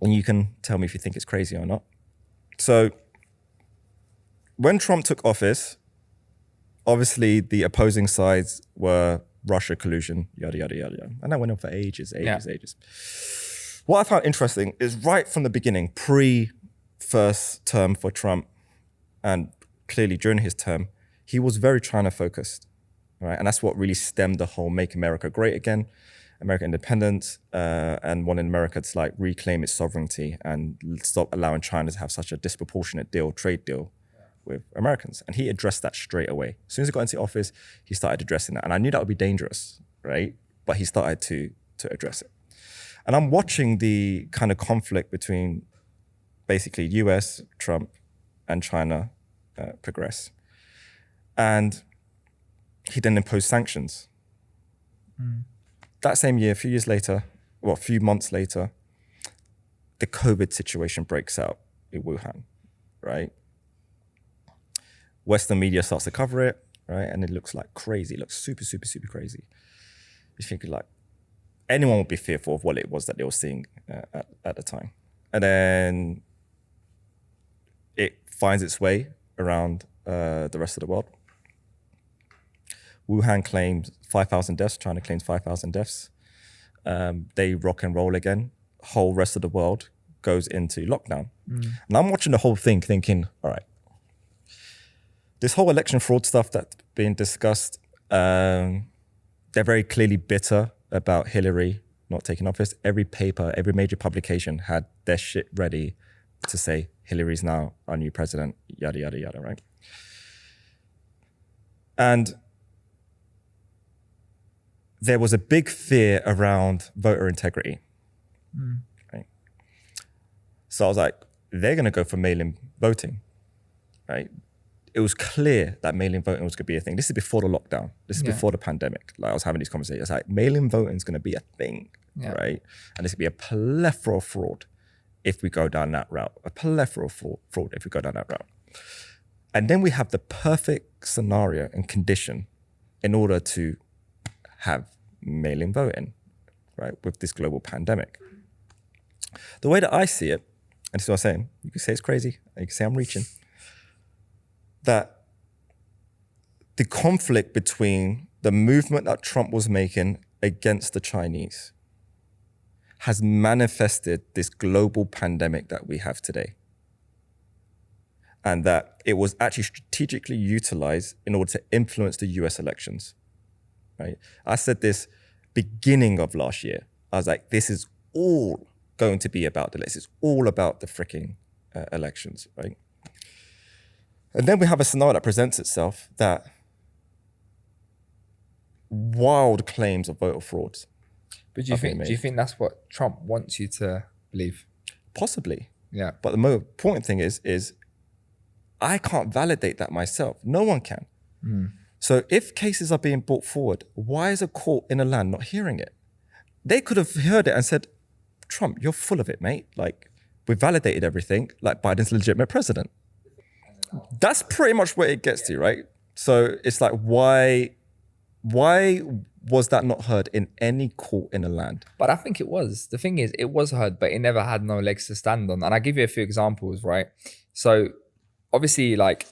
[SPEAKER 2] and you can tell me if you think it's crazy or not. So, when Trump took office, obviously the opposing sides were Russia collusion, yada, yada, yada, yada. And that went on for ages. What I found interesting is right from the beginning, pre-first term for Trump, and clearly during his term, he was very China focused, right? And that's what really stemmed the whole Make America Great Again, American independence, and wanting America to like reclaim its sovereignty and stop allowing China to have such a disproportionate trade deal with Americans. And he addressed that straight away. As soon as he got into office, he started addressing that. And I knew that would be dangerous, right? But he started to address it. And I'm watching the kind of conflict between basically US, Trump, and China progress. And he then imposed sanctions. That same year, a few months later, the COVID situation breaks out in Wuhan, right? Western media starts to cover it, right? And it looks like crazy. It looks super, super, super crazy. You think like anyone would be fearful of what it was that they were seeing at the time. And then it finds its way around the rest of the world. Wuhan claims 5,000 deaths. China claims 5,000 deaths. They rock and roll again. Whole rest of the world goes into lockdown. And I'm watching the whole thing thinking, all right, this whole election fraud stuff that's being discussed, they're very clearly bitter about Hillary not taking office. Every paper, every major publication had their shit ready to say Hillary's now our new president, yada, yada, yada, right? And there was a big fear around voter integrity. Right? So I was like, they're going to go for mail-in voting, right? It was clear that mail-in voting was going to be a thing. This is before the lockdown. This is before the pandemic. Like I was having these conversations. I was like, mail-in voting is going to be a thing, right? And this will be a plethora of fraud if we go down that route. A plethora of fraud if we go down that route. And then we have the perfect scenario and condition in order to have mail-in voting, right, with this global pandemic. The way that I see it, and this is what I'm saying, you can say it's crazy, you can say I'm reaching, that the conflict between the movement that Trump was making against the Chinese has manifested this global pandemic that we have today. And that it was actually strategically utilized in order to influence the US elections. Right? I said this beginning of last year. I was like, this is all going to be about the elections. It's all about the freaking elections, right? And then we have a scenario that presents itself that wild claims of voter frauds.
[SPEAKER 3] But do you think that's what Trump wants you to believe?
[SPEAKER 2] Possibly.
[SPEAKER 3] Yeah.
[SPEAKER 2] But the more important thing is I can't validate that myself. No one can. So if cases are being brought forward, why is a court in a land not hearing it? They could have heard it and said, Trump, you're full of it, mate. Like, we validated everything, like Biden's a legitimate president. That's pretty much where it gets to, right? So it's like, why was that not heard in any court in the land?
[SPEAKER 3] But I think it was. The thing is, it was heard, but it never had no legs to stand on. And I give you a few examples, right? So obviously, like,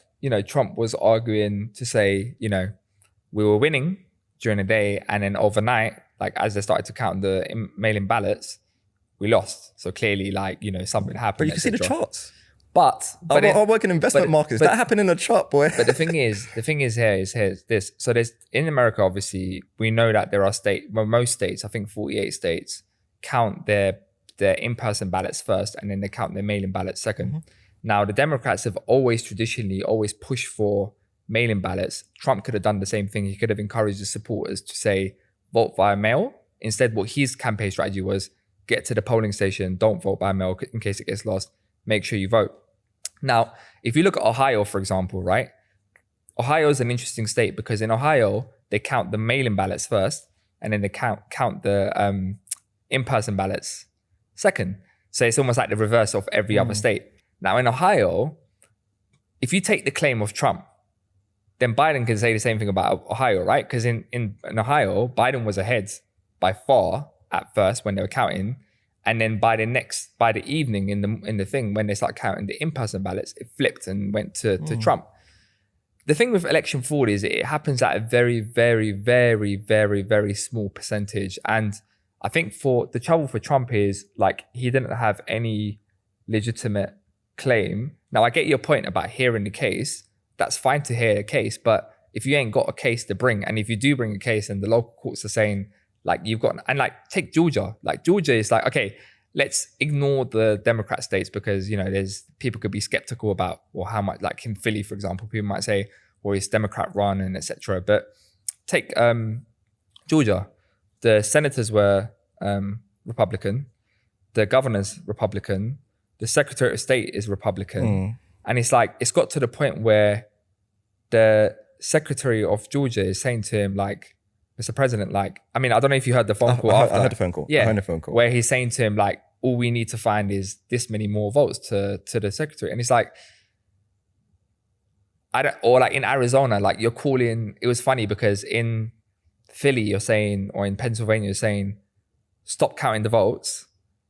[SPEAKER 3] Trump was arguing to say, we were winning during the day, and then overnight, like as they started to count the mail-in ballots, we lost. So clearly, like, something happened.
[SPEAKER 2] But you can see the charts.
[SPEAKER 3] But
[SPEAKER 2] I work in investment markets. That happened in a chart, boy.
[SPEAKER 3] But the thing is here is this. So there's in America, obviously, we know that there are most states, I think 48 states, count their in-person ballots first, and then they count their mail-in ballots second. Now, the Democrats have traditionally pushed for mail-in ballots. Trump could have done the same thing. He could have encouraged his supporters to say, vote via mail. Instead, what his campaign strategy was, get to the polling station, don't vote by mail in case it gets lost. Make sure you vote. Now, if you look at Ohio, for example, right? Ohio is an interesting state because in Ohio, they count the mail-in ballots first, and then they count the in-person ballots second. So it's almost like the reverse of every other state. Now, in Ohio, if you take the claim of Trump, then Biden can say the same thing about Ohio, right? Because in Ohio, Biden was ahead by far at first when they were counting. And then by the evening in the thing, when they start counting the in-person ballots, it flipped and went to Trump. The thing with election fraud is it happens at a very, very, very, very, very small percentage. And I think the trouble for Trump is like, he didn't have any legitimate claim. Now, I get your point about hearing the case. That's fine to hear a case, but if you ain't got a case to bring, and if you do bring a case and the local courts are saying, like, you've got, and like, take Georgia. Like, Georgia is like, okay, let's ignore the Democrat states because, there's people could be skeptical about, well, how much, like in Philly, for example, people might say, well, it's Democrat run and etc. But take Georgia. The senators were Republican, the governor's Republican, the Secretary of State is Republican. And it's like, it's got to the point where the Secretary of Georgia is saying to him, like, Mr. President, like, I mean, I don't know if you heard the phone call after.
[SPEAKER 2] I heard the phone call.
[SPEAKER 3] Yeah.
[SPEAKER 2] I heard the phone call.
[SPEAKER 3] Where he's saying to him, like, all we need to find is this many more votes to the Secretary. And it's like, or like in Arizona, like you're calling, it was funny because in Philly, you're saying, or in Pennsylvania, you're saying, stop counting the votes.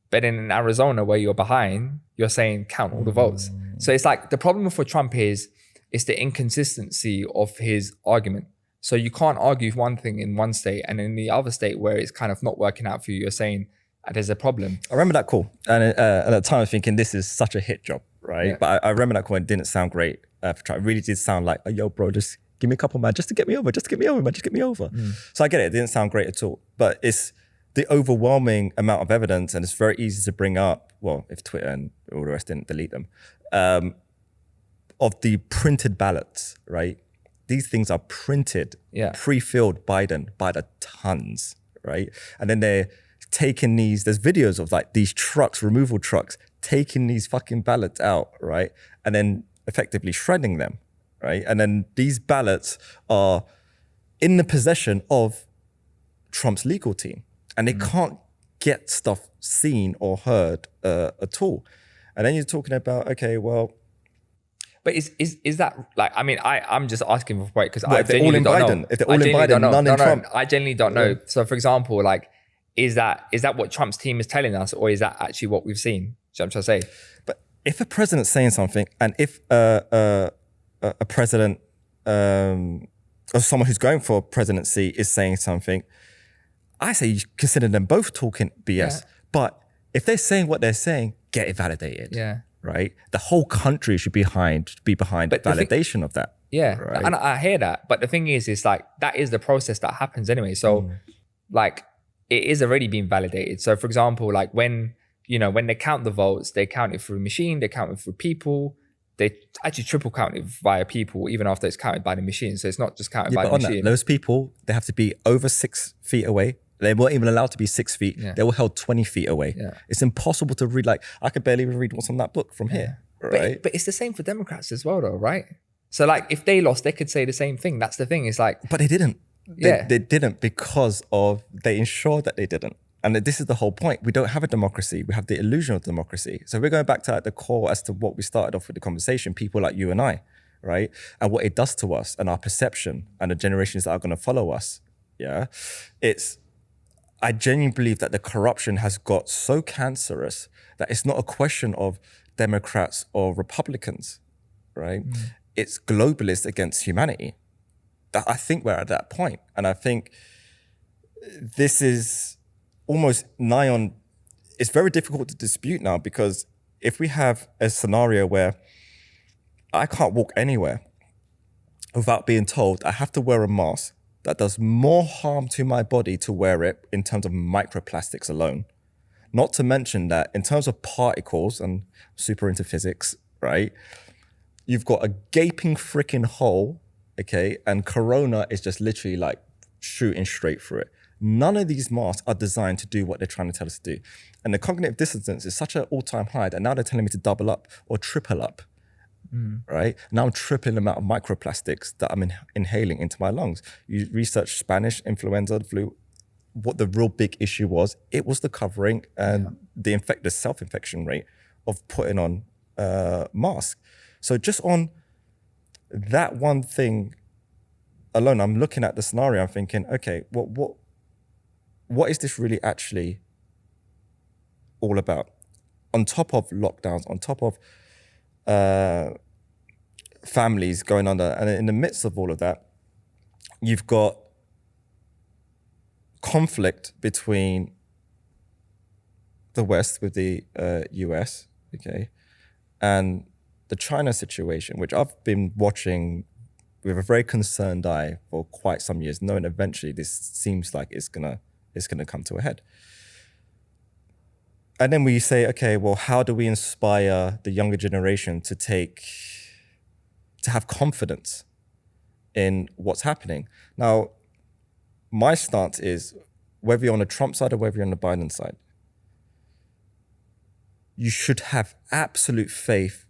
[SPEAKER 3] But in Arizona, where you're behind, you're saying count all the votes. So it's like the problem for Trump is It's the inconsistency of his argument. So you can't argue one thing in one state and in the other state where it's kind of not working out for you, you're saying there's a problem.
[SPEAKER 2] I remember that call. And at the time I was thinking, this is such a hit job, right?
[SPEAKER 3] Yeah.
[SPEAKER 2] But I remember that call and it didn't sound great. It really did sound like, oh, yo, bro, just give me a couple, man, just to get me over, man, just get me over. So I get it. It didn't sound great at all. But it's the overwhelming amount of evidence, and it's very easy to bring up, well, if Twitter and all the rest didn't delete them, of the printed ballots, right? These things are printed, pre-filled Biden by the tons, right? And then they're taking there's videos of like these trucks, removal trucks, taking these fucking ballots out, right? And then effectively shredding them, right? And then these ballots are in the possession of Trump's legal team, and they can't get stuff seen or heard at all. And then you're talking about, okay, well,
[SPEAKER 3] but is that like, I mean, I'm just asking for point because
[SPEAKER 2] if they're all in Biden, if they're all in Biden, none in Trump.
[SPEAKER 3] I genuinely don't know. So for example, like, is that what Trump's team is telling us, or is that actually what we've seen? Do you know what I'm trying to say?
[SPEAKER 2] But if a president's saying something, and if a president or someone who's going for presidency is saying something, I say you consider them both talking BS. Yeah. But if they're saying what they're saying, get it validated.
[SPEAKER 3] Yeah.
[SPEAKER 2] Right? The whole country should be behind validation of that.
[SPEAKER 3] Yeah.
[SPEAKER 2] Right?
[SPEAKER 3] And I hear that. But the thing is like, that is the process that happens anyway. So like, it is already being validated. So for example, like when they count the votes, they count it through machine, they count it through people. They actually triple count it via people, even after it's counted by the machine. So it's not just counted by the machine.
[SPEAKER 2] Those people, they have to be over 6 feet away. They weren't even allowed to be 6 feet. Yeah. They were held 20 feet away. Yeah. It's impossible to read. Like, I could barely even read what's on that book from here. Right?
[SPEAKER 3] But it's the same for Democrats as well, though, right? So like, if they lost, they could say the same thing. That's the thing. It's like,
[SPEAKER 2] but they didn't. They didn't because they ensured that they didn't. And this is the whole point. We don't have a democracy. We have the illusion of democracy. So we're going back to the core as to what we started off with the conversation, people like you and I, right? And what it does to us and our perception and the generations that are going to follow us. Yeah. I genuinely believe that the corruption has got so cancerous that it's not a question of Democrats or Republicans, right? It's globalists against humanity. I think we're at that point. And I think this is almost nigh on, it's very difficult to dispute now, because if we have a scenario where I can't walk anywhere without being told I have to wear a mask that does more harm to my body to wear it in terms of microplastics alone, not to mention that in terms of particles, and super into physics, right? You've got a gaping freaking hole, okay? And corona is just literally like shooting straight through it. None of these masks are designed to do what they're trying to tell us to do. And the cognitive dissonance is such an all-time high that now they're telling me to double up or triple up, right? Now I'm tripling the amount of microplastics that I'm inhaling into my lungs. You research Spanish, influenza, the flu. What the real big issue was, it was the covering and the self-infection rate of putting on masks. So just on that one thing alone, I'm looking at the scenario, I'm thinking, okay, what is this really actually all about? On top of lockdowns, on top of families going under, and in the midst of all of that, you've got conflict between the West with the US, okay, and the China situation, which I've been watching with a very concerned eye for quite some years, knowing eventually this seems like it's gonna come to a head. And then we say, okay, well, how do we inspire the younger generation to have confidence in what's happening? Now, my stance is, whether you're on the Trump side or whether you're on the Biden side, you should have absolute faith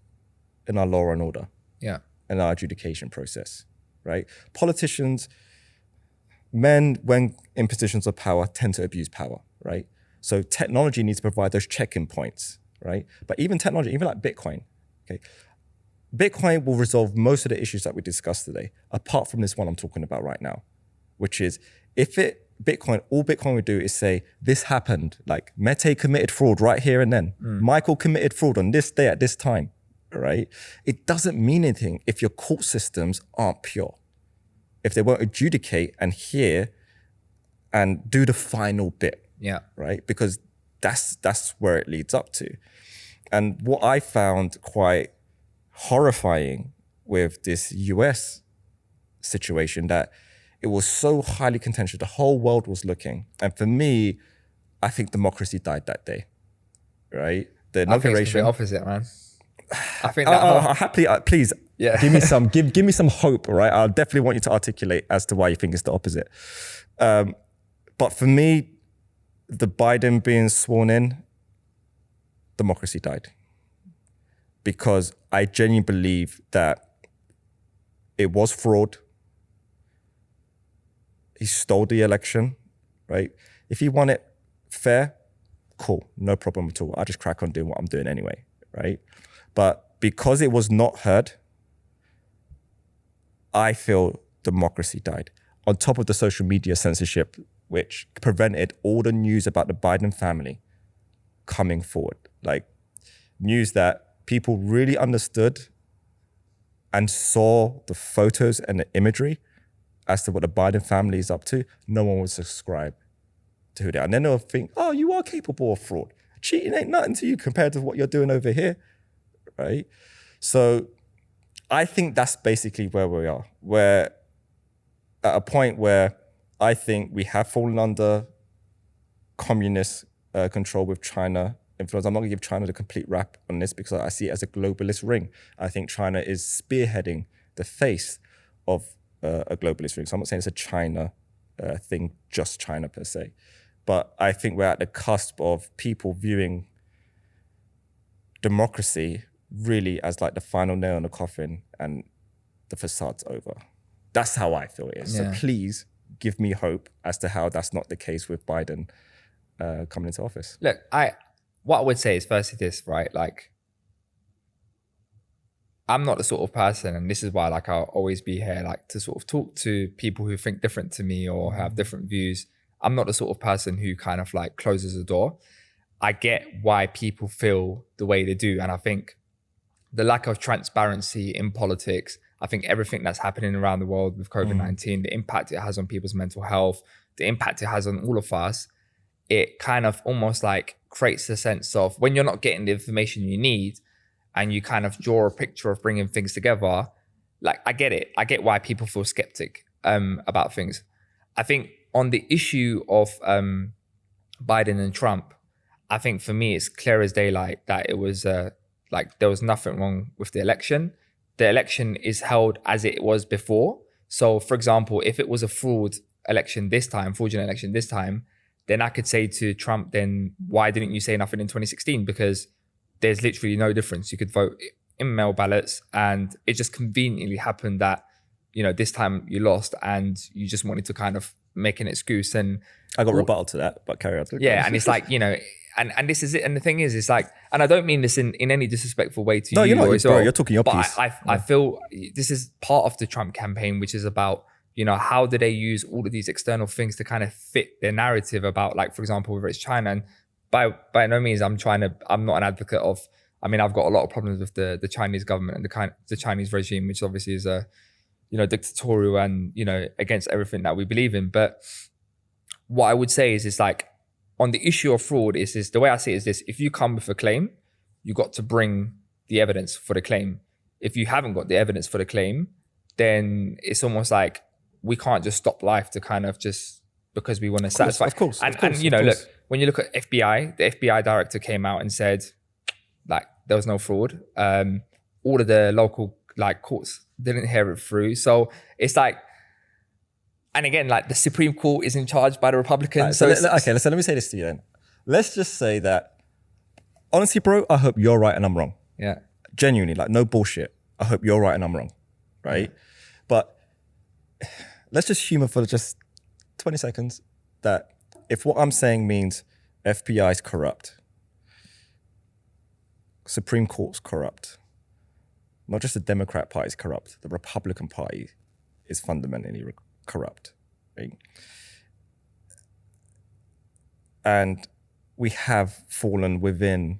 [SPEAKER 2] in our law and order, and our adjudication process, right? Politicians, men, when in positions of power, tend to abuse power, right? So technology needs to provide those check-in points, right? But even technology, even like Bitcoin, okay? Bitcoin will resolve most of the issues that we discussed today, apart from this one I'm talking about right now, which is all Bitcoin would do is say, this happened, like Mete committed fraud right here and then. Michael committed fraud on this day at this time, right? It doesn't mean anything if your court systems aren't pure, if they won't adjudicate and hear and do the final bit, right? Because that's where it leads up to. And what I found quite horrifying with this US situation, that it was so highly contentious, the whole world was looking. And for me, I think democracy died that day, right? The inauguration.
[SPEAKER 3] I think it's the opposite, man. I think that
[SPEAKER 2] happily, please, give me some hope, right? I'll definitely want you to articulate as to why you think it's the opposite. But for me, the Biden being sworn in, democracy died. Because I genuinely believe that it was fraud. He stole the election, right? If he won it fair, cool, no problem at all. I'll just crack on doing what I'm doing anyway, right? But because it was not heard, I feel democracy died. On top of the social media censorship, which prevented all the news about the Biden family coming forward. Like news that people really understood and saw the photos and the imagery as to what the Biden family is up to. No one would subscribe to who they are. And then they'll think, oh, you are capable of fraud. Cheating ain't nothing to you compared to what you're doing over here, right? So I think that's basically where we are. We're at a point where I think we have fallen under communist control with China influence. I'm not gonna give China the complete rap on this because I see it as a globalist ring. I think China is spearheading the face of a globalist ring. So I'm not saying it's a China thing, just China per se. But I think we're at the cusp of people viewing democracy really as like the final nail in the coffin and the facade's over. That's how I feel it is. So please give me hope as to how that's not the case with Biden coming into office.
[SPEAKER 3] Look, what I would say is firstly this, right? Like, I'm not the sort of person, and this is why like I'll always be here, like to sort of talk to people who think different to me or have different views. I'm not the sort of person who kind of like closes the door. I get why people feel the way they do. And I think the lack of transparency in politics, I think everything that's happening around the world with COVID-19, the impact it has on people's mental health, the impact it has on all of us, it kind of almost like creates a sense of when you're not getting the information you need and you kind of draw a picture of bringing things together, like I get it. I get why people feel skeptic about things. I think on the issue of Biden and Trump, I think for me, it's clear as daylight that it was like there was nothing wrong with the election. The election is held as it was before. So for example, if it was a fraudulent election this time, then I could say to Trump, then why didn't you say nothing in 2016? Because there's literally no difference. You could vote in mail ballots and it just conveniently happened that, you know, this time you lost and you just wanted to kind of make an excuse. And
[SPEAKER 2] I got rebuttal to that, but carry on.
[SPEAKER 3] Yeah, and it's like, you know, and this is it. And the thing is, it's like, and I don't mean this in any disrespectful way to
[SPEAKER 2] you. No, you're not,
[SPEAKER 3] bro.
[SPEAKER 2] You're talking your piece.
[SPEAKER 3] I feel this is part of the Trump campaign, which is about, you know, how do they use all of these external things to kind of fit their narrative about, like, for example, whether it's China. And by no means I'm not an advocate of, I mean, I've got a lot of problems with the Chinese government and the Chinese regime, which obviously is you know, dictatorial and, you know, against everything that we believe in. But what I would say is, it's like, on the issue of fraud is this, the way I see it is this: if you come with a claim, you got to bring the evidence for the claim. If you haven't got the evidence for the claim, then it's almost like we can't just stop life to kind of just because we want to satisfy.
[SPEAKER 2] Of course.
[SPEAKER 3] And you know, look, when you look at FBI, the FBI director came out and said, like, there was no fraud. All of the local like courts didn't hear it through. So it's like, and again, like the Supreme Court is in charge by the Republicans.
[SPEAKER 2] Right, so let me say this to you then. Let's just say that, honestly, bro, I hope you're right and I'm wrong.
[SPEAKER 3] Yeah.
[SPEAKER 2] Genuinely, like no bullshit. I hope you're right and I'm wrong, right? Yeah. But let's just humor for just 20 seconds that if what I'm saying means FBI is corrupt, Supreme Court's corrupt, not just the Democrat Party is corrupt, the Republican Party is fundamentally corrupt, right? And we have fallen within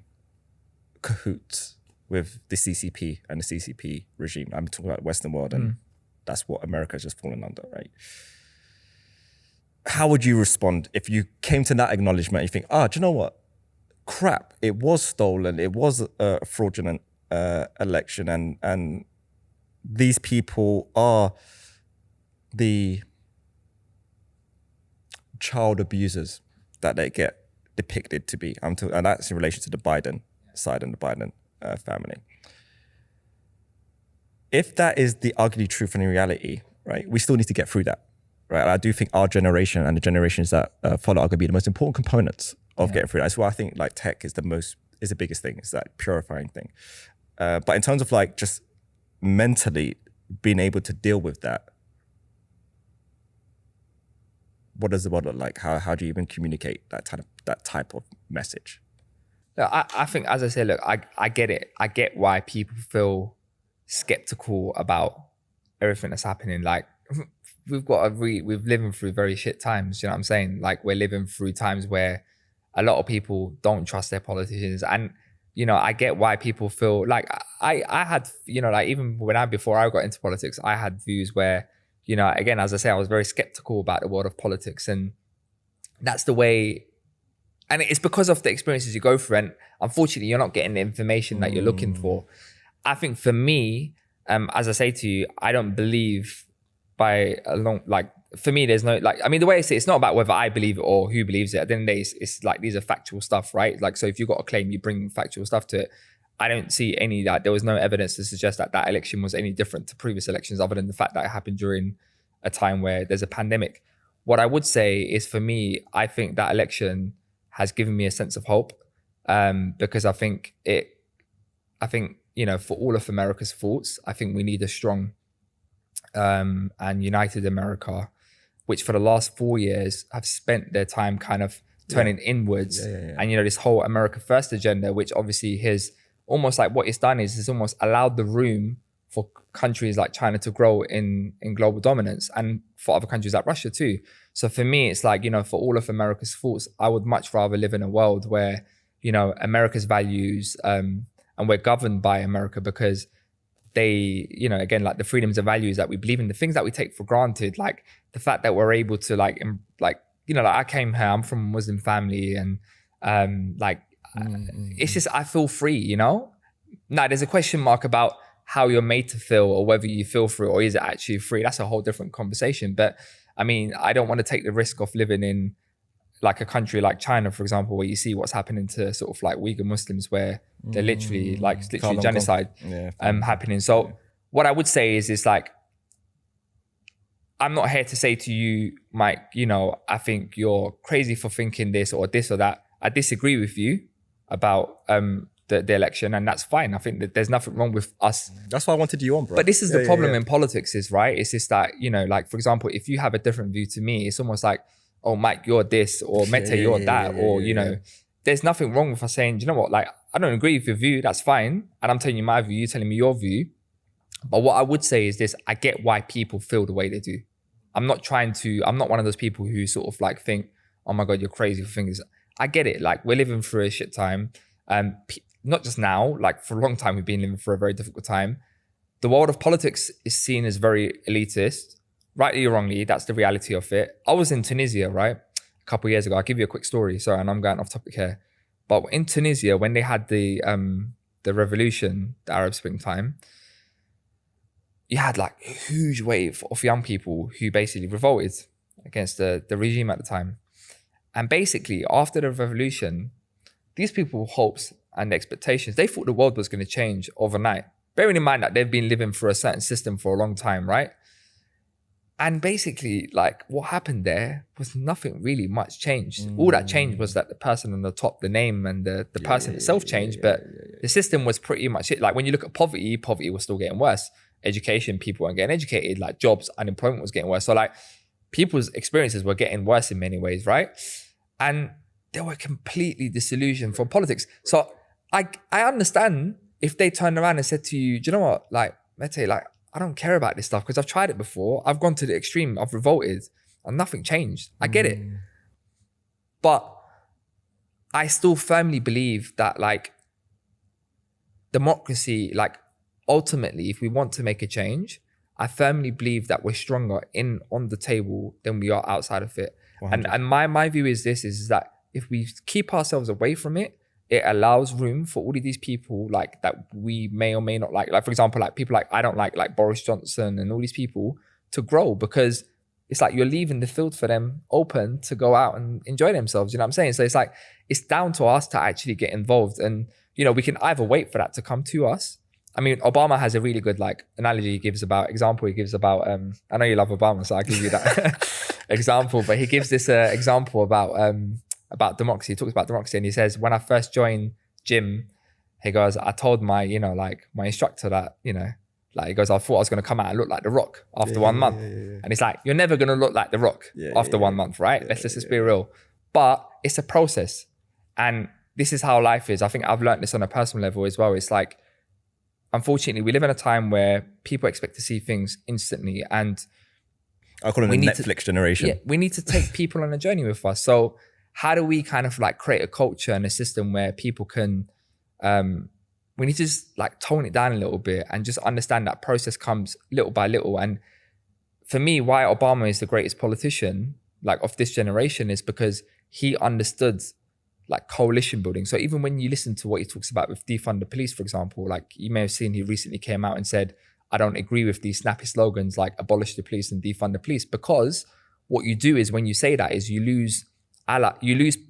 [SPEAKER 2] cahoots with the CCP and the CCP regime. I'm talking about the Western world, and that's what America's just fallen under, right? How would you respond if you came to that acknowledgement and you think, do you know what? Crap, it was stolen. It was a fraudulent election, and these people are the child abusers that they get depicted to be. And that's in relation to the Biden side and the Biden family. If that is the ugly truth and the reality, right, we still need to get through that, right? I do think our generation and the generations that follow are going to be the most important components of getting through that. That's why I think like tech is the biggest thing. It's that purifying thing. But in terms of like just mentally being able to deal with that, what does the world look like? How do you even communicate that type of message?
[SPEAKER 3] Look, I think, as I said, look, I get it. I get why people feel skeptical about everything that's happening. Like we're living through very shit times. You know what I'm saying? Like we're living through times where a lot of people don't trust their politicians, and you know, I get why people feel like I had, you know, like even before I got into politics, I had views where, you know, again, as I say, I was very skeptical about the world of politics, and that's the way. And it's because of the experiences you go through, and unfortunately, you're not getting the information that you're looking for. I think for me, as I say to you, I don't believe by a long, like, for me, there's no, like, I mean, the way I say it's not about whether I believe it or who believes it. At the end of the day, it's like, these are factual stuff, right? Like, so if you've got a claim, you bring factual stuff to it. I don't see any that there was no evidence to suggest that that election was any different to previous elections, other than the fact that it happened during a time where there's a pandemic. What I would say is, for me, I think that election has given me a sense of hope, because I think, you know, for all of America's faults, I think we need a strong and united America, which for the last 4 years have spent their time kind of turning inwards. And, you know, this whole America First agenda, which obviously has almost, like, what it's done is it's almost allowed the room for countries like China to grow in global dominance, and for other countries like Russia too. So for me, it's like, you know, for all of America's faults, I would much rather live in a world where, you know, America's values, and we're governed by America, because they, you know, again, like the freedoms and values that we believe in, the things that we take for granted, like the fact that we're able to like, you know, like I came here, I'm from a Muslim family, and it's just, I feel free, you know? Now there's a question mark about how you're made to feel, or whether you feel free, or is it actually free? That's a whole different conversation. But I mean, I don't want to take the risk of living in like a country like China, for example, where you see what's happening to sort of like Uyghur Muslims, where they're literally genocide happening. So what I would say is like, I'm not here to say to you, Mike, you know, I think you're crazy for thinking this or that. I disagree with you about the election, and that's fine. I think that there's nothing wrong with us.
[SPEAKER 2] That's why I wanted you on, bro.
[SPEAKER 3] But this is the problem in politics is, right? It's just that, you know, like, for example, if you have a different view to me, it's almost like, oh, Mike, you're this, or Mete, you're that, or, you know, there's nothing wrong with us saying, do you know what, like, I don't agree with your view, that's fine. And I'm telling you my view, you're telling me your view. But what I would say is this, I get why people feel the way they do. I'm not one of those people who sort of like think, oh my God, you're crazy for things. I get it. Like, we're living through a shit time. Not just now, like for a long time, we've been living through a very difficult time. The world of politics is seen as very elitist. Rightly or wrongly, that's the reality of it. I was in Tunisia, right? A couple of years ago. I'll give you a quick story. Sorry, and I'm going off topic here. But in Tunisia, when they had the revolution, the Arab Spring time, you had like a huge wave of young people who basically revolted against the regime at the time. And basically, after the revolution, these people's hopes and expectations, they thought the world was going to change overnight. Bearing in mind that they've been living through a certain system for a long time, right? And basically, like, what happened there was nothing really much changed. All that changed was that the person on the top, the name and the person itself changed, but the system was pretty much it. Like, when you look at poverty was still getting worse. Education, people weren't getting educated, like jobs, unemployment was getting worse. So like, people's experiences were getting worse in many ways, right? And they were completely disillusioned from politics. So I understand if they turned around and said to you, do you know what, like, Mete, like, I don't care about this stuff because I've tried it before. I've gone to the extreme. I've revolted and nothing changed. I get it. But I still firmly believe that, like, democracy, like ultimately, if we want to make a change, I firmly believe that we're stronger on the table than we are outside of it.
[SPEAKER 2] 100.
[SPEAKER 3] And my view is this, is that if we keep ourselves away from it, it allows room for all of these people like that we may or may not like for example, like people like I don't like Boris Johnson and all these people to grow, because it's like you're leaving the field for them open to go out and enjoy themselves. You know what I'm saying? So it's like, it's down to us to actually get involved. And, you know, we can either wait for that to come to us. I mean, Obama has a really good like analogy he gives about, I know you love Obama, so I'll give you that example, but he gives this example about democracy. He talks about democracy and he says, when I first joined gym, he goes, I told my, you know, like my instructor that, you know, like he goes, I thought I was going to come out and look like The Rock after 1 month. And it's like, you're never going to look like The Rock after 1 month, right? Let's just be real. But it's a process. And this is how life is. I think I've learned this on a personal level as well. It's like, unfortunately, we live in a time where people expect to see things instantly. And
[SPEAKER 2] I call it the Netflix generation.
[SPEAKER 3] Yeah, we need to take people on a journey with us. So how do we kind of like create a culture and a system where people can, we need to just like tone it down a little bit and just understand that process comes little by little. And for me, why Obama is the greatest politician like of this generation is because he understood like coalition building. So even when you listen to what he talks about with defund the police, for example, like you may have seen, he recently came out and said, I don't agree with these snappy slogans like abolish the police and defund the police, because what you do is when you say that is you lose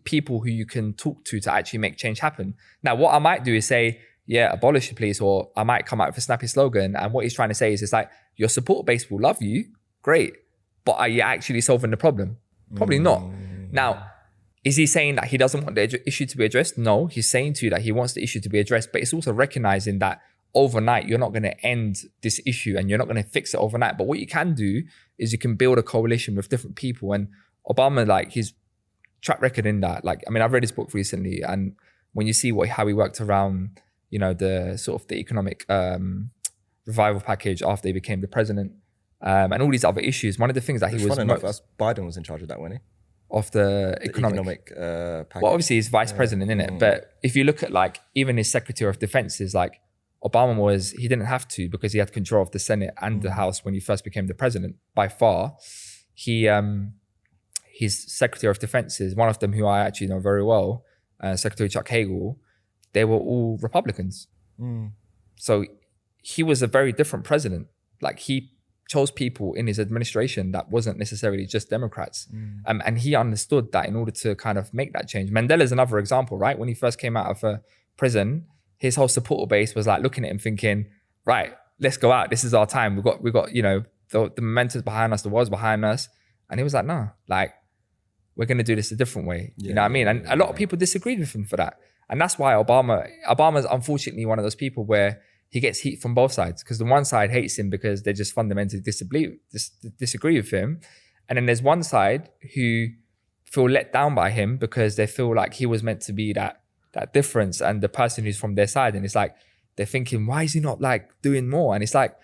[SPEAKER 3] people who you can talk to actually make change happen. Now, what I might do is say, yeah, abolish the police, or I might come out with a snappy slogan. And what he's trying to say is it's like, your support base will love you, great, but are you actually solving the problem? Probably not. Now, is he saying that he doesn't want the issue to be addressed? No, he's saying to you that he wants the issue to be addressed, but it's also recognizing that overnight, you're not going to end this issue and you're not going to fix it overnight. But what you can do is you can build a coalition with different people. And Obama, like his track record in that, like, I mean, I've read his book recently, and when you see how he worked around, you know, the sort of the economic revival package after he became the president, and all these other issues, one of the things that he was
[SPEAKER 2] Biden was in charge of that, wasn't he?
[SPEAKER 3] Of the economic
[SPEAKER 2] package.
[SPEAKER 3] Well, obviously he's vice president, in it. But if you look at like even his Secretary of Defense is like, Obama he didn't have to, because he had control of the Senate and the House when he first became the president. By far, his Secretary of Defense is one of them who I actually know very well, Secretary Chuck Hagel. They were all Republicans. So he was a very different president. Like he chose people in his administration that wasn't necessarily just Democrats. And he understood that in order to kind of make that change. Mandela's another example, right? When he first came out of prison, his whole supporter base was like looking at him thinking, right, let's go out. This is our time. We've got, you know, the momentum's behind us, the world's behind us. And he was like, no, like, we're going to do this a different way. You know what I mean? And a lot of people disagreed with him for that. And that's why Obama's unfortunately one of those people where he gets heat from both sides, because the one side hates him because they just fundamentally disagree with him. And then there's one side who feel let down by him because they feel like he was meant to be that difference and the person who's from their side. And it's like, they're thinking, why is he not like doing more? And it's like,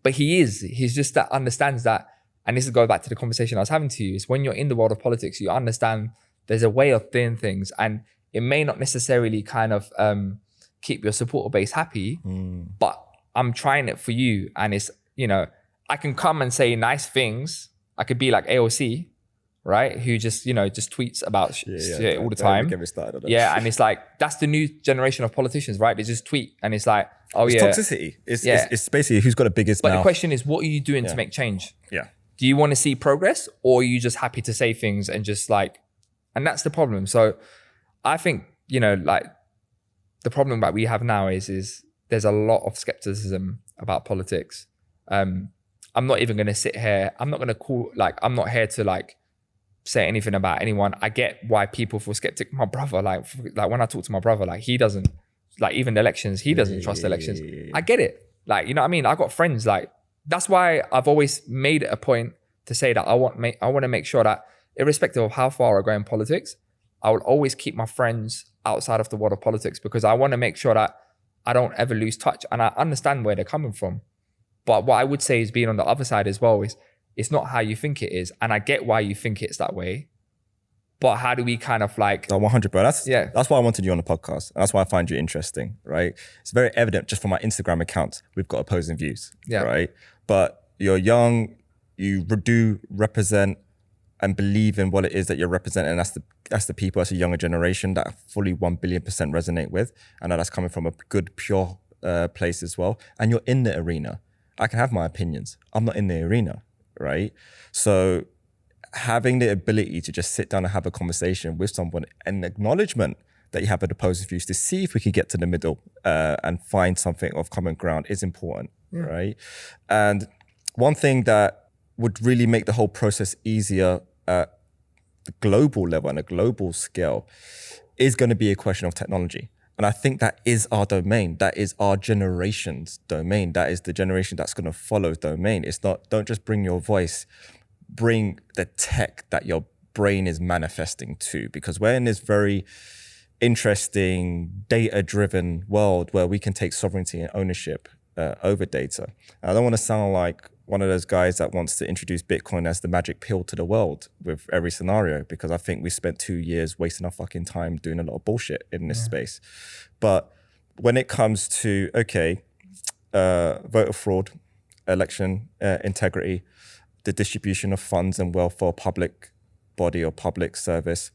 [SPEAKER 3] but he's just that understands that. And this is going back to the conversation I was having to you, is when you're in the world of politics, you understand there's a way of doing things, and it may not necessarily kind of keep your supporter base happy, but I'm trying it for you. And it's, you know, I can come and say nice things. I could be like AOC, right? Who just, you know, just tweets about shit all the time. Yeah, and it's like, that's the new generation of politicians, right? They just tweet and it's like, oh
[SPEAKER 2] it's toxicity. It's basically who's got the biggest mouth.
[SPEAKER 3] But the question is, what are you doing to make change?
[SPEAKER 2] Yeah.
[SPEAKER 3] Do you want to see progress, or are you just happy to say things and just like, and that's the problem. So I think, you know, like the problem that we have now is there's a lot of skepticism about politics. I'm not even going to sit here. I'm not going to I'm not here to like say anything about anyone. I get why people feel skeptic. My brother, like when I talk to my brother, like he doesn't, like even elections, he doesn't trust elections. I get it. Like, you know what I mean? I got friends, like, that's why I've always made it a point to say that I want to make sure that irrespective of how far I go in politics, I will always keep my friends outside of the world of politics, because I want to make sure that I don't ever lose touch. And I understand where they're coming from. But what I would say is, being on the other side as well, is it's not how you think it is. And I get why you think it's that way, but how do we kind of like,
[SPEAKER 2] Oh, 100, bro. That's
[SPEAKER 3] Yeah.
[SPEAKER 2] That's why I wanted you on the podcast. And that's why I find you interesting, right? It's very evident just from my Instagram account. We've got opposing views, right? But you're young, you do represent and believe in what it is that you're representing. That's the people, that's a younger generation that I fully 1 billion % resonate with. I know that's coming from a good, pure place as well. And you're in the arena. I can have my opinions. I'm not in the arena, right? So having the ability to just sit down and have a conversation with someone and acknowledgement that you have an opposing views to see if we can get to the middle and find something of common ground is important, right? And one thing that would really make the whole process easier at the global level and a global scale is going to be a question of technology. And I think that is our domain. That is our generation's domain. That is the generation that's going to follow domain. It's not, don't just bring your voice, bring the tech that your brain is manifesting to, because we're in this very interesting data-driven world where we can take sovereignty and ownership over data. And I don't want to sound like one of those guys that wants to introduce Bitcoin as the magic pill to the world with every scenario, because I think we spent 2 years wasting our fucking time doing a lot of bullshit in this space. But when it comes to, voter fraud, election integrity, the distribution of funds and wealth for a public body or public service,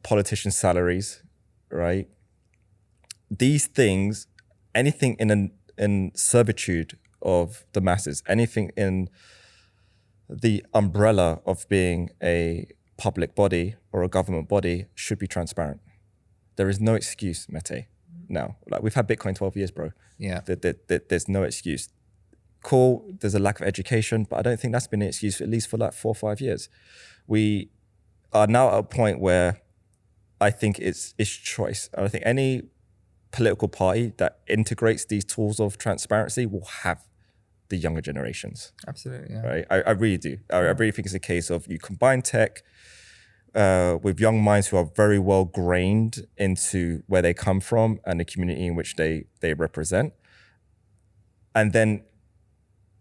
[SPEAKER 2] politicians' salaries, right? These things, anything in servitude of the masses, anything in the umbrella of being a public body or a government body should be transparent. There is no excuse, Mete. Now, like we've had Bitcoin 12 years, bro.
[SPEAKER 3] Yeah.
[SPEAKER 2] There's no excuse. Cool, there's a lack of education, but I don't think that's been an excuse, at least for like 4 or 5 years. We are now at a point where I think it's choice. I think any political party that integrates these tools of transparency will have the younger generations.
[SPEAKER 3] Absolutely, yeah.
[SPEAKER 2] Right? I really do. I really think it's a case of you combine tech with young minds who are very well grained into where they come from and the community in which they represent. And then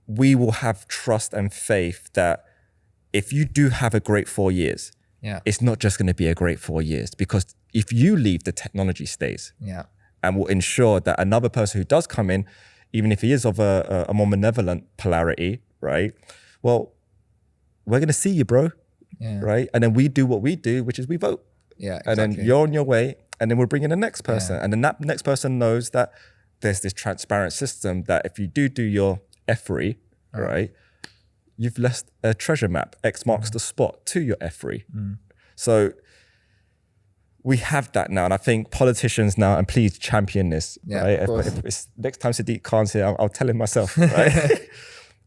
[SPEAKER 2] we will have trust and faith that if you do have a great 4 years, it's not just going to be a great 4 years, because if you leave, the technology stays.
[SPEAKER 3] Yeah.
[SPEAKER 2] And will ensure that another person who does come in, even if he is of a more malevolent polarity, right? Well, we're going to see you, bro, right? And then we do what we do, which is we vote.
[SPEAKER 3] Yeah, exactly.
[SPEAKER 2] And then you're on your way, and then we'll bring in the next person. And then that next person knows that there's this transparent system that if you do your effery, right, you've left a treasure map, X marks the spot to your effery. So we have that now, and I think politicians now, and please champion this, right? If it's, next time Sadiq Khan's here, I'll tell him myself, right?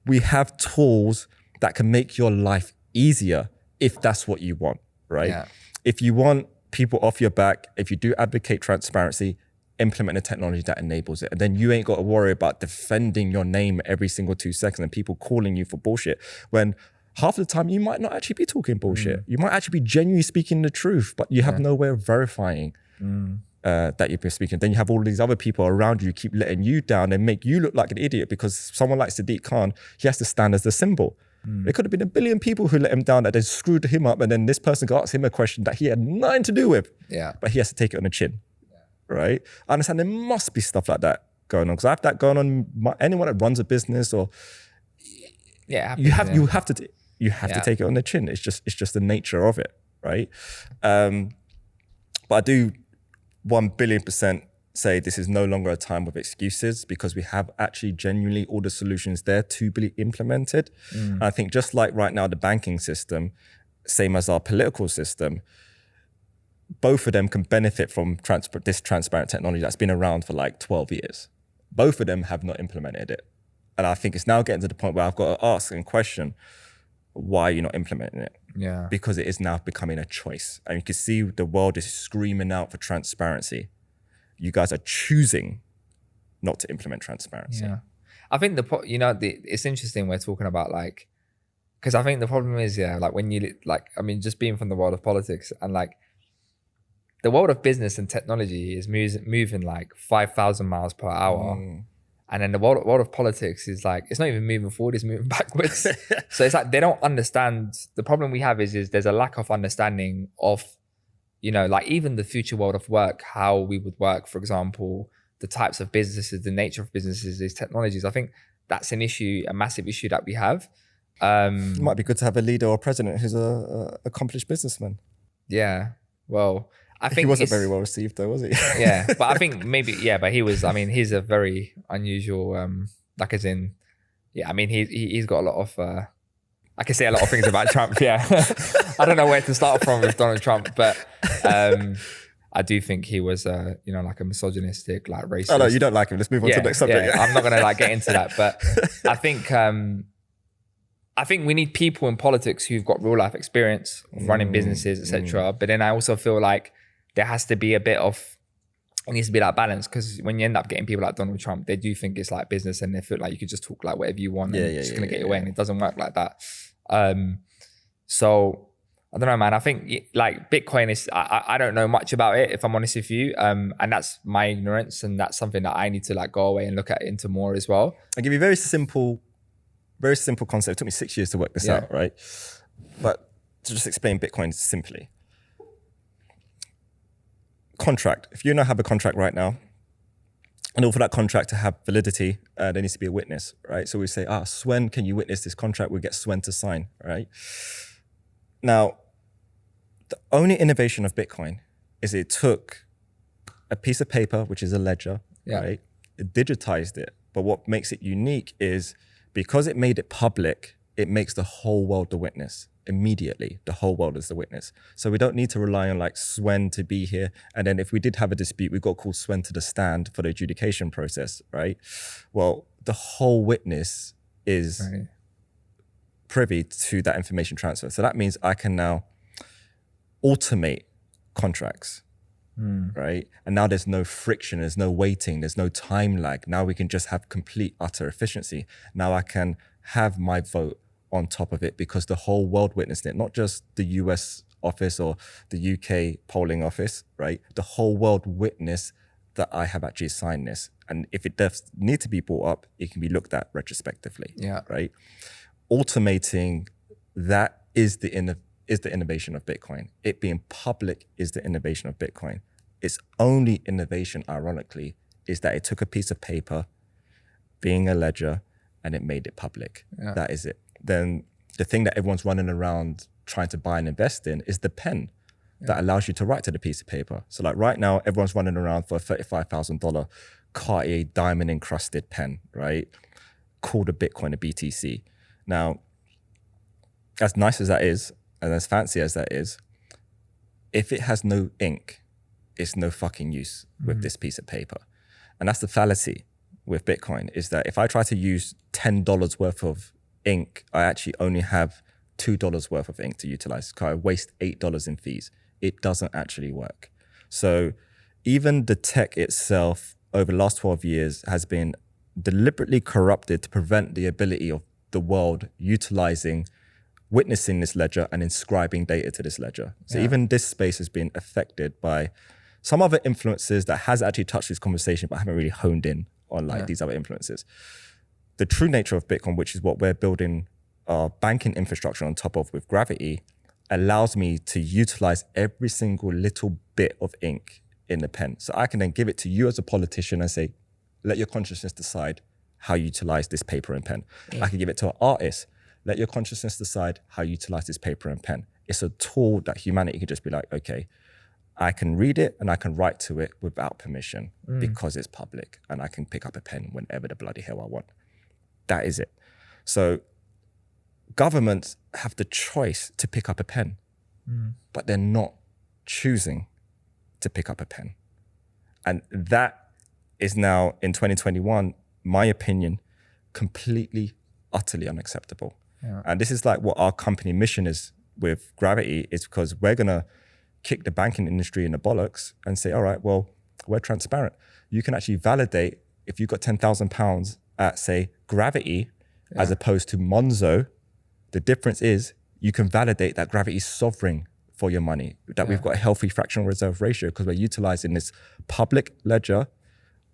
[SPEAKER 2] We have tools that can make your life easier if that's what you want, right?
[SPEAKER 3] Yeah.
[SPEAKER 2] If you want people off your back, if you do advocate transparency, implement a technology that enables it. And then you ain't got to worry about defending your name every single 2 seconds and people calling you for bullshit, when half the time you might not actually be talking bullshit. You might actually be genuinely speaking the truth, but you have no way of verifying that you've been speaking. Then you have all these other people around you keep letting you down and make you look like an idiot, because someone like Sadiq Khan, he has to stand as the symbol. There could have been a billion people who let him down, that they screwed him up, and then this person got asked him a question that he had nothing to do with, but he has to take it on the chin, right? I understand there must be stuff like that going on, because I have that going on. Anyone that runs a business, or you have to take it on the chin. It's just the nature of it, right? But I do 1 billion % say this is no longer a time of excuses, because we have actually genuinely all the solutions there to be implemented. I think just like right now, the banking system, same as our political system, both of them can benefit from this transparent technology that's been around for like 12 years. Both of them have not implemented it. And I think it's now getting to the point where I've got to ask and question, why you're not implementing it?
[SPEAKER 3] Yeah.
[SPEAKER 2] Because it is now becoming a choice. And you can see the world is screaming out for transparency. You guys are choosing not to implement transparency.
[SPEAKER 3] Yeah. I think it's interesting we're talking about, like, because I think the problem is, like when you, like, I mean, just being from the world of politics, and like the world of business and technology is moving like 5,000 miles per hour. And then the world of politics is like, it's not even moving forward, it's moving backwards. So it's like, they don't understand. The problem we have is there's a lack of understanding of, you know, like even the future world of work, how we would work, for example, the types of businesses, the nature of businesses, these technologies. I think that's an issue, a massive issue that we have.
[SPEAKER 2] It might be good to have a leader or president who's a accomplished businessman.
[SPEAKER 3] Yeah, well, I think
[SPEAKER 2] he wasn't very well received though, was he?
[SPEAKER 3] Yeah, but I think maybe, yeah, but he was, I mean, he's a very unusual, like as in, yeah, I mean, he's got a lot of, I can say a lot of things about Trump, yeah. I don't know where to start from with Donald Trump, but I do think he was, you know, like a misogynistic, like racist.
[SPEAKER 2] Oh no, you don't like him. Let's move on to the next subject.
[SPEAKER 3] Yeah. I'm not going to like get into that, but I think we need people in politics who've got real life experience of running businesses, etc. But then I also feel like there has to be a bit of, it needs to be that balance, because when you end up getting people like Donald Trump, they do think it's like business and they feel like you could just talk like whatever you want and it's just going to get your way, and it doesn't work like that. So I don't know, man. I think like Bitcoin is, I don't know much about it, if I'm honest with you. And that's my ignorance, and that's something that I need to like go away and look at into more as well.
[SPEAKER 2] I'll give you a very simple concept. It took me 6 years to work this out, right? But to just explain Bitcoin simply. Contract. If you now have a contract right now, and for that contract to have validity, there needs to be a witness, right? So we say, Swen, can you witness this contract? We get Swen to sign, right? Now, the only innovation of Bitcoin is it took a piece of paper, which is a ledger, right? It digitized it. But what makes it unique is because it made it public, it makes the whole world the witness. Immediately, the whole world is the witness. So we don't need to rely on like Swen to be here. And then if we did have a dispute, we got to call Swen to the stand for the adjudication process, right? Well, the whole witness is privy to that information transfer. So that means I can now automate contracts, right? And now there's no friction, there's no waiting, there's no time lag. Now we can just have complete, utter efficiency. Now I can have my vote on top of it because the whole world witnessed it, not just the US office or the UK polling office, right? The whole world witnessed that I have actually signed this. And if it does need to be brought up, it can be looked at retrospectively, right? Automating that is the innovation of Bitcoin. It being public is the innovation of Bitcoin. Its only innovation, ironically, is that it took a piece of paper, being a ledger, and it made it public. That is it. Then the thing that everyone's running around trying to buy and invest in is the pen that allows you to write to the piece of paper. So like right now, everyone's running around for a $35,000 Cartier diamond encrusted pen, right? Called a Bitcoin, a BTC. Now, as nice as that is, and as fancy as that is, if it has no ink, it's no fucking use with this piece of paper. And that's the fallacy with Bitcoin, is that if I try to use $10 worth of ink, I actually only have $2 worth of ink to utilize. I waste $8 in fees. It doesn't actually work. So even the tech itself over the last 12 years has been deliberately corrupted to prevent the ability of the world utilizing, witnessing this ledger and inscribing data to this ledger. So even this space has been affected by some other influences that has actually touched this conversation, but haven't really honed in on like these other influences. The true nature of Bitcoin, which is what we're building our banking infrastructure on top of with Gravity, allows me to utilize every single little bit of ink in the pen. So I can then give it to you as a politician and say, let your consciousness decide how you utilize this paper and pen. I can give it to an artist. Let your consciousness decide how you utilize this paper and pen. It's a tool that humanity can just be like, okay, I can read it and I can write to it without permission because it's public, and I can pick up a pen whenever the bloody hell I want. That is it. So governments have the choice to pick up a pen, but they're not choosing to pick up a pen. And that is now, in 2021, my opinion, completely, utterly unacceptable. And this is like what our company mission is with Gravity, is because we're going to kick the banking industry in the bollocks and say, all right, well, we're transparent. You can actually validate if you've got £10,000 at, say, Gravity, as opposed to Monzo. The difference is you can validate that Gravity is sovereign for your money, that we've got a healthy fractional reserve ratio because we're utilizing this public ledger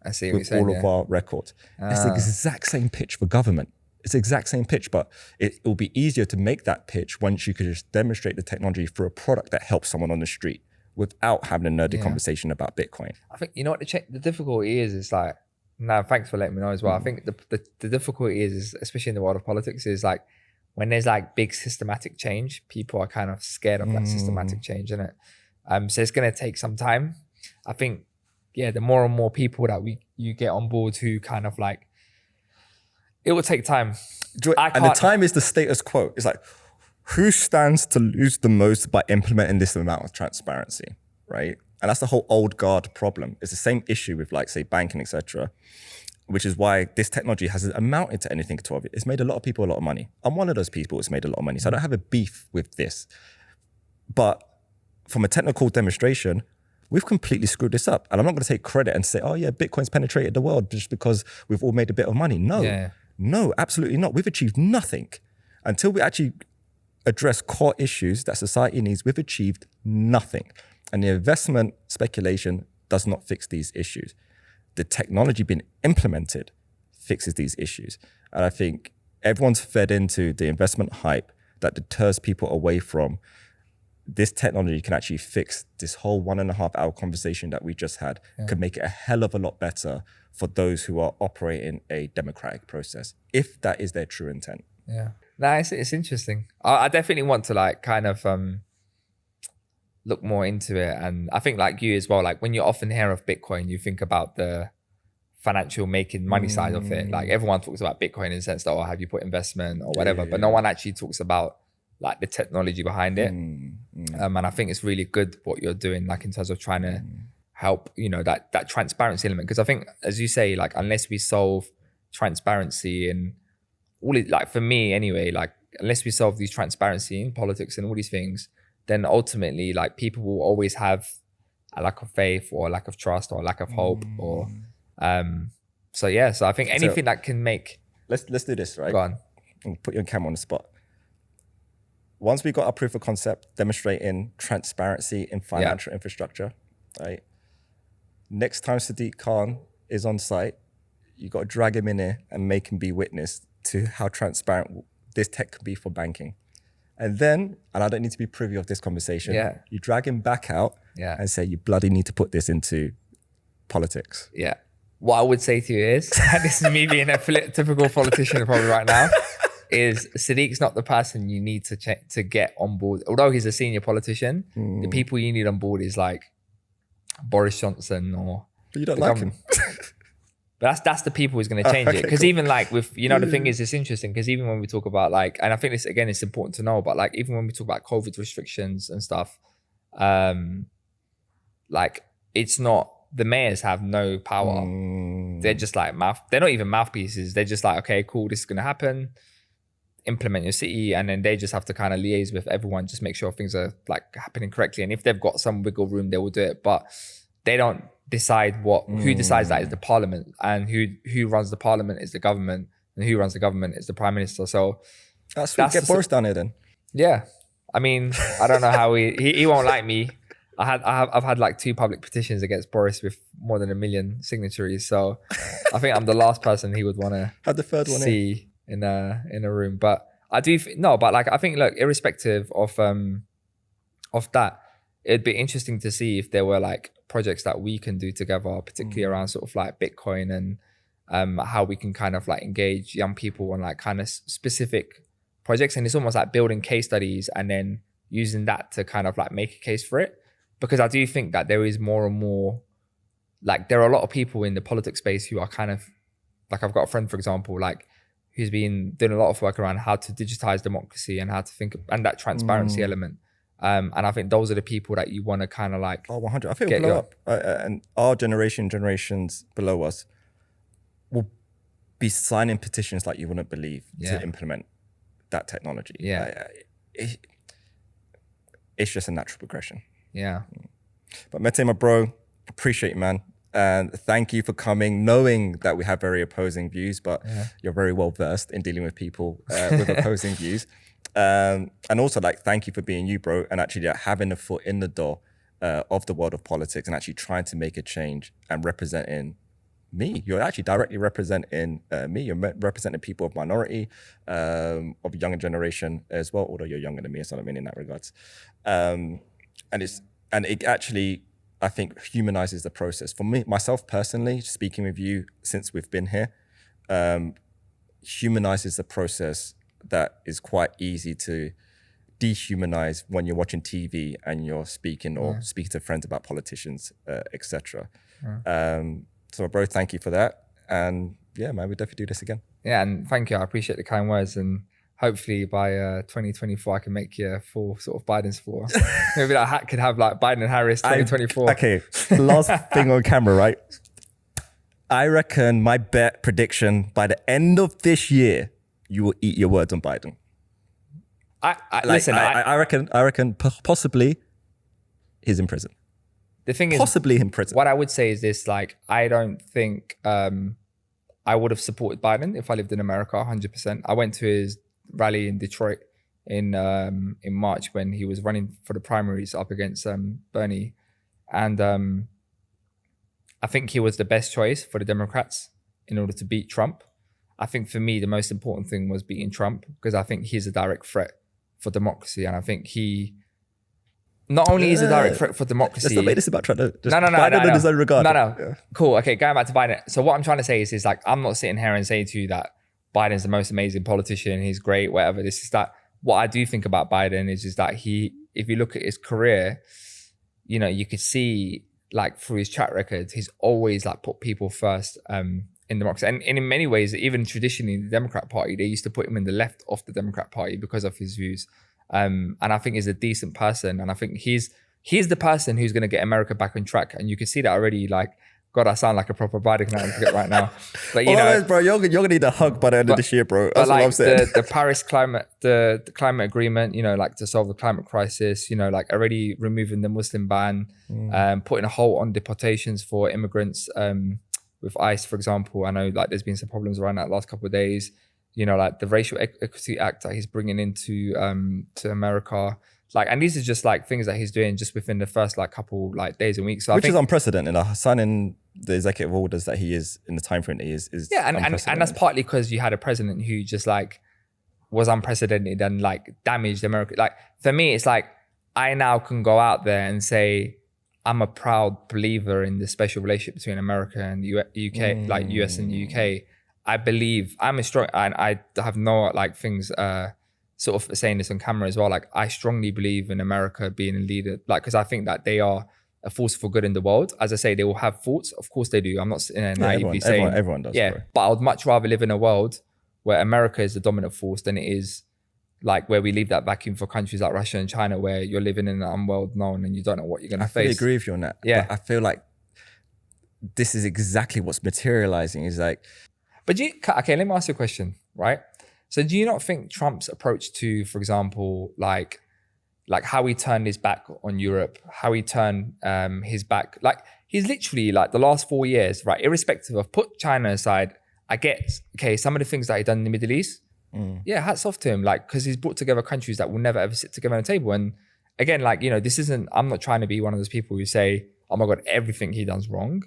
[SPEAKER 3] I see what you're
[SPEAKER 2] with
[SPEAKER 3] saying,
[SPEAKER 2] all of our records. It's the exact same pitch for government. It's the exact same pitch, but it will be easier to make that pitch once you could just demonstrate the technology for a product that helps someone on the street without having a nerdy conversation about Bitcoin.
[SPEAKER 3] I think, you know what the difficulty is like, no, thanks for letting me know as well. I think the difficulty is, especially in the world of politics, is like when there's like big systematic change, people are kind of scared of that systematic change, isn't it? So it's going to take some time. I think, the more and more people that you get on board who kind of like, it will take time.
[SPEAKER 2] And the time is the status quo. It's like, who stands to lose the most by implementing this amount of transparency, right? And that's the whole old guard problem. It's the same issue with like, say, banking, etc., which is why this technology hasn't amounted to anything at all. It's made a lot of people a lot of money. I'm one of those people that's made a lot of money. So I don't have a beef with this. But from a technical demonstration, we've completely screwed this up. And I'm not going to take credit and say, oh yeah, Bitcoin's penetrated the world just because we've all made a bit of money. No, absolutely not. We've achieved nothing. Until we actually address core issues that society needs, we've achieved nothing. And the investment speculation does not fix these issues. The technology being implemented fixes these issues. And I think everyone's fed into the investment hype that deters people away from this technology can actually fix this whole 1.5 hour conversation that we just had, could make it a hell of a lot better for those who are operating a democratic process, if that is their true intent.
[SPEAKER 3] Yeah. No, it's interesting. I definitely want to like kind of look more into it. And I think like you as well, like when you often hear of Bitcoin, you think about the financial making money side of it. Like everyone talks about Bitcoin in the sense that, oh, have you put investment or whatever, but no one actually talks about like the technology behind it. And I think it's really good what you're doing, like in terms of trying to help, you know, that transparency element. Because I think, as you say, like unless we solve transparency and all it, like for me anyway, like unless we solve these transparency in politics and all these things, then ultimately like people will always have a lack of faith or a lack of trust or a lack of hope or so I think anything that can make
[SPEAKER 2] let's do this, right?
[SPEAKER 3] Go on.
[SPEAKER 2] I'll put you on camera on the spot. Once we got our proof of concept demonstrating transparency in financial infrastructure, right? Next time Sadiq Khan is on site, you got to drag him in here and make him be witness to how transparent this tech can be for banking. And then, and I don't need to be privy of this conversation, you drag him back out and say, you bloody need to put this into politics.
[SPEAKER 3] Yeah. What I would say to you is, and this is me being a typical politician probably right now, is Sadiq's not the person you need to get on board. Although he's a senior politician, the people you need on board is like Boris Johnson or...
[SPEAKER 2] But you don't like him.
[SPEAKER 3] But that's the people who's going to change it. Because even like with, you know, the thing is, it's interesting because even when we talk about like, and I think this, again, it's important to know, but like even when we talk about COVID restrictions and stuff, like it's not, the mayors have no power. They're just like they're not even mouthpieces. They're just like, okay, cool, this is going to happen. Implement your city, and then they just have to kind of liaise with everyone, just make sure things are like happening correctly. And if they've got some wiggle room, they will do it. But they don't decide who decides that is the parliament, and who runs the parliament is the government, and who runs the government is the prime minister. So
[SPEAKER 2] that's get Boris down here then.
[SPEAKER 3] Yeah, I mean, I don't know how he won't like me. I've had like 2 public petitions against Boris with more than 1 million signatories. So I think I'm the last person he would want to
[SPEAKER 2] have the third one
[SPEAKER 3] see in a room. But I do but like I think, look, irrespective of that, it'd be interesting to see if there were like projects that we can do together, particularly around sort of like Bitcoin and how we can kind of like engage young people on like kind of specific projects. And it's almost like building case studies and then using that to kind of like make a case for it. Because I do think that there is more and more, like there are a lot of people in the politics space who are kind of, like I've got a friend, for example, like who's been doing a lot of work around how to digitize democracy and how to think, and that transparency element. And I think those are the people that you want to kind of like...
[SPEAKER 2] 100. I think it'll blow up. And our generations below us will be signing petitions like you wouldn't believe to implement that technology.
[SPEAKER 3] Yeah.
[SPEAKER 2] It's just a natural progression.
[SPEAKER 3] Yeah.
[SPEAKER 2] But Mete, my bro, appreciate you, man. And thank you for coming, knowing that we have very opposing views, but you're very well versed in dealing with people with opposing views. And also like, thank you for being you, bro, and actually having a foot in the door of the world of politics and actually trying to make a change and representing me. You're actually directly representing me. You're representing people of minority, of younger generation as well. Although you're younger than me, so I don't mean in that regards. And it actually, I think, humanizes the process. For me, myself personally, speaking with you since we've been here, humanizes the process that is quite easy to dehumanize when you're watching TV and you're speaking or speaking to friends about politicians, etc. So, bro, thank you for that. And yeah, man, we definitely do this again.
[SPEAKER 3] Yeah, and thank you. I appreciate the kind words. And hopefully by 2024, I can make you a full sort of Biden supporter. Maybe that hat could have like Biden and Harris 2024.
[SPEAKER 2] Okay, last thing on camera, right? I reckon my bet prediction by the end of this year, you will eat your words on Biden. I reckon possibly he's in prison.
[SPEAKER 3] The thing is,
[SPEAKER 2] possibly in prison.
[SPEAKER 3] What I would say is this: like, I don't think I would have supported Biden if I lived in America 100%. I went to his rally in Detroit in March when he was running for the primaries up against Bernie, and I think he was the best choice for the Democrats in order to beat Trump. I think for me, the most important thing was beating Trump because I think he's a direct threat for democracy. And I think he not only is a direct threat for democracy.
[SPEAKER 2] Let's not make this about trying to just
[SPEAKER 3] Biden
[SPEAKER 2] in his own regard.
[SPEAKER 3] Yeah. Cool. Okay, going back to Biden. So what I'm trying to say is like, I'm not sitting here and saying to you that Biden's the most amazing politician. He's great, whatever. This is that. What I do think about Biden is that if you look at his career, you know, you could see like through his track record, he's always like put people first in democracy. And in many ways, even traditionally in the Democrat Party, they used to put him in the left of the Democrat Party because of his views. And I think he's a decent person. And I think he's the person who's going to get America back on track. And you can see that already. Like, God, I sound like a proper Biden candidate right now. But you know,
[SPEAKER 2] bro, you're gonna need a hug by the end of this year, bro. That's
[SPEAKER 3] like
[SPEAKER 2] what I'm saying.
[SPEAKER 3] The Paris climate, the climate agreement, you know, like to solve the climate crisis, you know, like already removing the Muslim ban, putting a halt on deportations for immigrants with ICE, for example. I know like there's been some problems around that last couple of days. You know, like the Racial Equity Act that he's bringing into to America. Like, and these are just like things that he's doing just within the first like couple like days and weeks. So
[SPEAKER 2] Which is unprecedented. Signing the executive orders that he is in the time frame that he is
[SPEAKER 3] yeah, and that's partly because you had a president who just like was unprecedented and like damaged America. Like for me, it's like I now can go out there and say I'm a proud believer in the special relationship between America and the UK, like US and the UK. I believe I'm a strong, and I have no like things. Sort of saying this on camera as well. Like I strongly believe in America being a leader, like because I think that they are a force for good in the world. As I say, they will have faults. Of course they do. I'm not naively saying
[SPEAKER 2] everyone does.
[SPEAKER 3] Yeah,
[SPEAKER 2] bro.
[SPEAKER 3] but I would much rather live in a world where America is the dominant force than it is like where we leave that vacuum for countries like Russia and China, where you're living in an unworld known and you don't know what you're going to face.
[SPEAKER 2] I agree with you on that.
[SPEAKER 3] Yeah,
[SPEAKER 2] but I feel like this is exactly what's materializing. Is like,
[SPEAKER 3] but okay, let me ask you a question, right? So do you not think Trump's approach to, for example, like how he turned his back on Europe, how he turned his back, like he's literally like the last 4 years, right? Irrespective of put China aside, I get, okay, some of the things that he done in the Middle East, yeah, hats off to him, like, because he's brought together countries that will never ever sit together on a table. And again, like, you know, this isn't, I'm not trying to be one of those people who say, oh my God, everything he does wrong.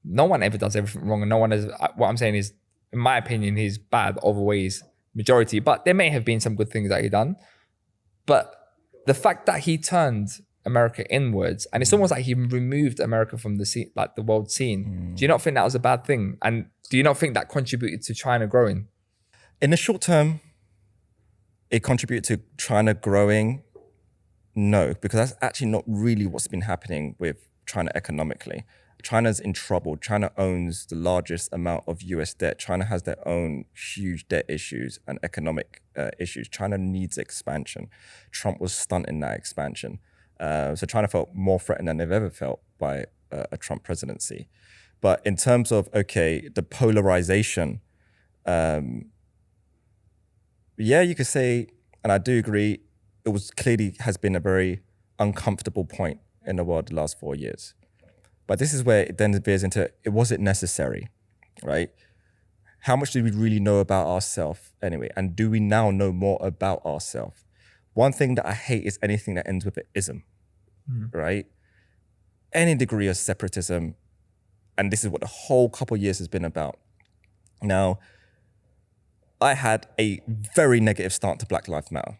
[SPEAKER 3] No one ever does everything wrong. And no one is, what I'm saying is, in my opinion, he's bad overweighs majority, but there may have been some good things that he done. But the fact that he turned America inwards, and it's almost like he removed America from the scene, like the world scene. Do you not think that was a bad thing? And do you not think that contributed to China growing?
[SPEAKER 2] In the short term, it contributed to China growing. No, because that's actually not really what's been happening with China economically. China's in trouble. China owns the largest amount of US debt. China has their own huge debt issues and economic issues. China needs expansion. Trump was stunting that expansion. So China felt more threatened than they've ever felt by a Trump presidency. But in terms of, okay, the polarization, yeah, you could say, and I do agree, it was clearly has been a very uncomfortable point in the world the last 4 years. But this is where it then veers into, was it necessary, right? How much do we really know about ourselves anyway? And do we now know more about ourselves? One thing that I hate is anything that ends with an ism, right? Any degree of separatism And this is what the whole couple of years has been about. Now, I had a very negative stance to Black Lives Matter,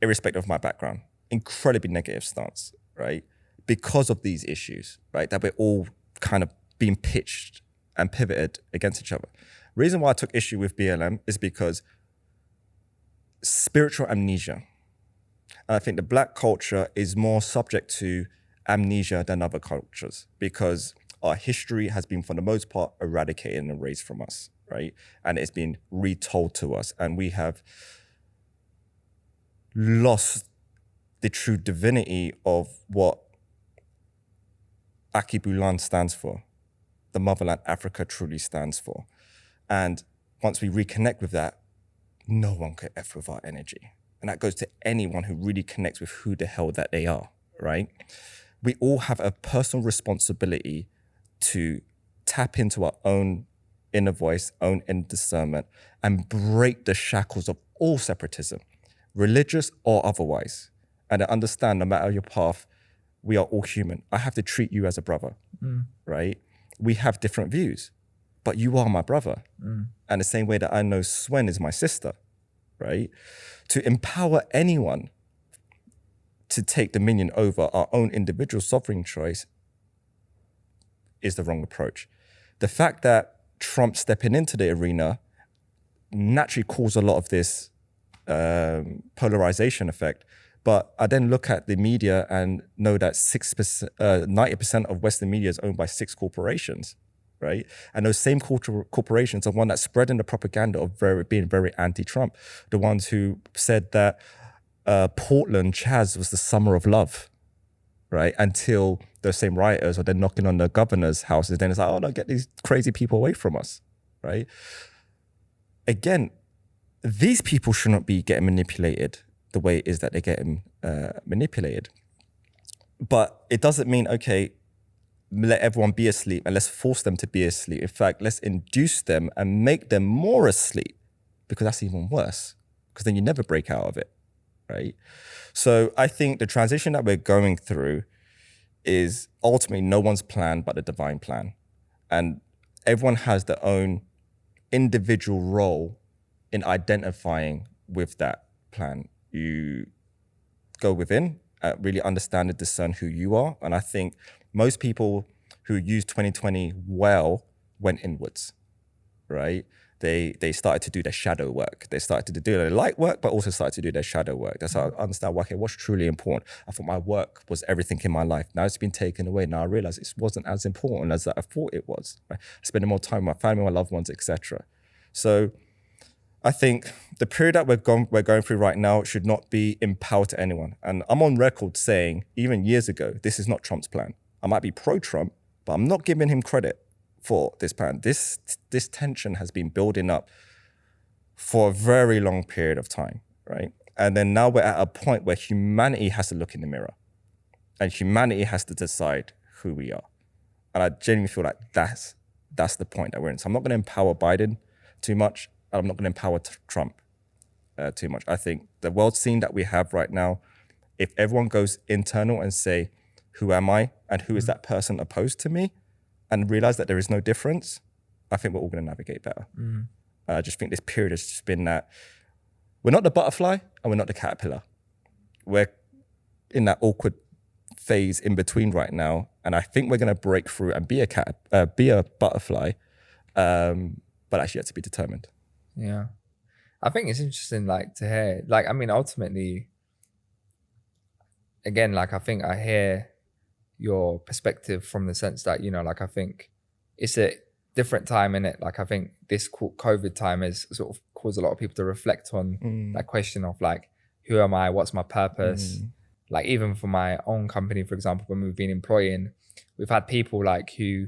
[SPEAKER 2] irrespective of my background. Incredibly negative stance, right? Because of these issues, right? That we're all kind of being pitched and pivoted against each other. Reason why I took issue with BLM is because spiritual amnesia. And I think the Black culture is more subject to amnesia than other cultures because our history has been, for the most part, eradicated and erased from us, right? And it's been retold to us. And we have lost the true divinity of what Akibulan stands for, the motherland Africa truly stands for. And once we reconnect with that, no one could F with our energy. And that goes to anyone who really connects with who the hell that they are, right? We all have a personal responsibility to tap into our own inner voice, own inner discernment, and break the shackles of all separatism, religious or otherwise. And to understand, no matter your path, we are all human. I have to treat you as a brother, right? We have different views, but you are my brother. And the same way that I know Swen is my sister, right? To empower anyone to take dominion over our own individual sovereign choice is the wrong approach. The fact that Trump stepping into the arena naturally caused a lot of this polarization effect. But I then look at the media and know that 90% of Western media is owned by 6 corporations, right? And those same corporations are one that's spreading the propaganda of being very anti-Trump. The ones who said that Portland, Chaz, was the summer of love, right? Until those same rioters are then knocking on the governor's houses. Then it's like, oh no, get these crazy people away from us, right? Again, these people shouldn't be getting manipulated the way it is that they're getting manipulated. But it doesn't mean, okay, let everyone be asleep and let's force them to be asleep. In fact, let's induce them and make them more asleep, because that's even worse, because then you never break out of it, right? So I think the transition that we're going through is ultimately no one's plan but the divine plan. And everyone has their own individual role in identifying with that plan. You go within, really understand and discern who you are. And I think most people who used 2020 well went inwards, right? They started to do their shadow work. They started to do their light work, but also started to do their shadow work. That's how I understand, okay, what's truly important. I thought my work was everything in my life. Now it's been taken away. Now I realize it wasn't as important as I thought it was. Right? Spending more time with my family, my loved ones, etc. So I think the period that we're going through right now should not be empowered to anyone. And I'm on record saying, even years ago, this is not Trump's plan. I might be pro-Trump, but I'm not giving him credit for this plan. This tension has been building up for a very long period of time, right? And then now we're at a point where humanity has to look in the mirror and humanity has to decide who we are. And I genuinely feel like that's the point that we're in. So I'm not going to empower Biden too much. I'm not going to empower Trump too much. I think the world scene that we have right now, if everyone goes internal and say, who am I and who is that person opposed to me, and realize that there is no difference, I think we're all going to navigate better. I just think this period has just been that we're not the butterfly and we're not the caterpillar. We're in that awkward phase in between right now. And I think we're going to break through and be a butterfly, but that's yet to be determined.
[SPEAKER 3] Yeah. I think it's interesting, like, to hear, like, I mean, ultimately, again, like, I think I hear your perspective from the sense that, you know, like, I think it's a different time in it. Like, I think this COVID time has sort of caused a lot of people to reflect on that question of, like, who am I? What's my purpose? Like, even for my own company, for example, when we've been employing, we've had people like who,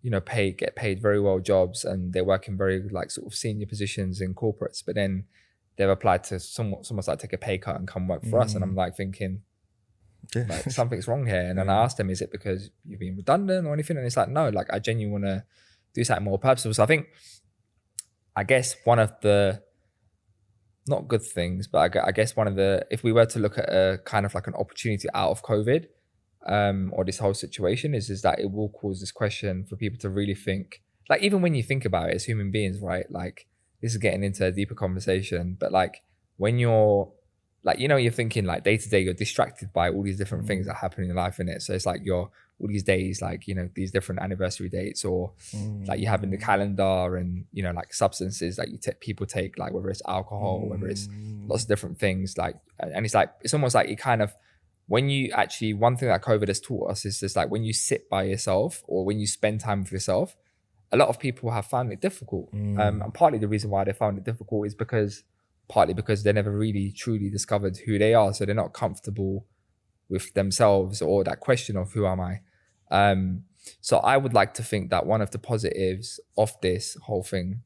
[SPEAKER 3] you know, get paid very well jobs and they're working very like sort of senior positions in corporates, but then they've applied to someone's like take a pay cut and come work for us. And I'm like thinking, like, something's wrong here. And then I asked them, is it because you've been redundant or anything? And it's like, no, like, I genuinely want to do something more purposeful. So I guess one of the, not good things, but I guess one of the, if we were to look at a kind of like an opportunity out of COVID, or this whole situation is that it will cause this question for people to really think. Like, even when you think about it as human beings, right? Like, this is getting into a deeper conversation, but like when you're like, you know, you're thinking like day to day, you're distracted by all these different things that happen in your life, innit? So it's like you're all these days, like, you know, these different anniversary dates, or like you have in the calendar, and, you know, like substances that people take, like whether it's alcohol, whether it's lots of different things, like, and it's like, it's almost like it kind of, when you actually, one thing that COVID has taught us is just like when you sit by yourself or when you spend time with yourself, a lot of people have found it difficult. And partly the reason why they found it difficult is partly because they never really truly discovered who they are. So they're not comfortable with themselves, or that question of who am I? So I would like to think that one of the positives of this whole thing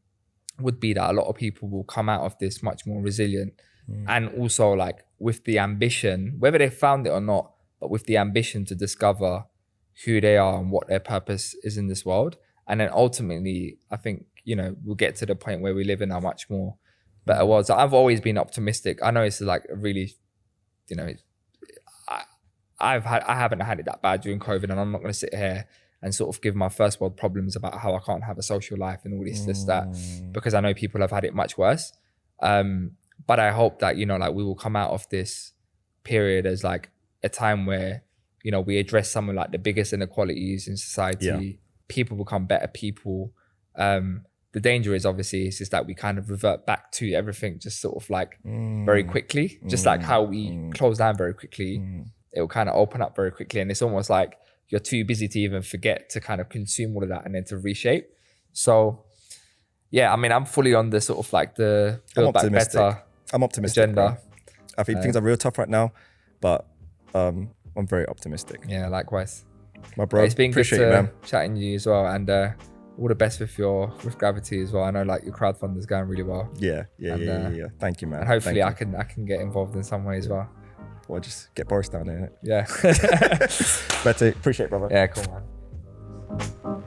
[SPEAKER 3] would be that a lot of people will come out of this much more resilient, and also like with the ambition, whether they found it or not, but with the ambition to discover who they are and what their purpose is in this world. And then ultimately, I think, you know, we'll get to the point where we live in a much more better world. So I've always been optimistic. I know it's like a really, you know, I haven't had it that bad during COVID, and I'm not going to sit here and sort of give my first world problems about how I can't have a social life and all this, that, because I know people have had it much worse. But I hope that, you know, like we will come out of this period as like a time where, you know, we address some of like the biggest inequalities in society. People become better people. The danger is obviously it's just that we kind of revert back to everything just sort of like very quickly, just like how we close down very quickly. It will kind of open up very quickly, and it's almost like you're too busy to even forget to kind of consume all of that and then to reshape. So yeah, I mean, I'm fully on the sort of like the build back better.
[SPEAKER 2] I'm optimistic
[SPEAKER 3] agenda.
[SPEAKER 2] Bro. I think things are real tough right now, but I'm very optimistic.
[SPEAKER 3] Yeah, likewise.
[SPEAKER 2] My bro,
[SPEAKER 3] It's been
[SPEAKER 2] appreciate
[SPEAKER 3] good
[SPEAKER 2] you, man.
[SPEAKER 3] chatting to you as well, and all the best with Gravity as well. I know like your crowdfunding is going really well.
[SPEAKER 2] Yeah. Thank you, man.
[SPEAKER 3] And hopefully
[SPEAKER 2] Thank you.
[SPEAKER 3] I can get involved in some way as well.
[SPEAKER 2] Or just get Boris down there.
[SPEAKER 3] Yeah.
[SPEAKER 2] Mete, appreciate it, brother.
[SPEAKER 3] Yeah, cool, man.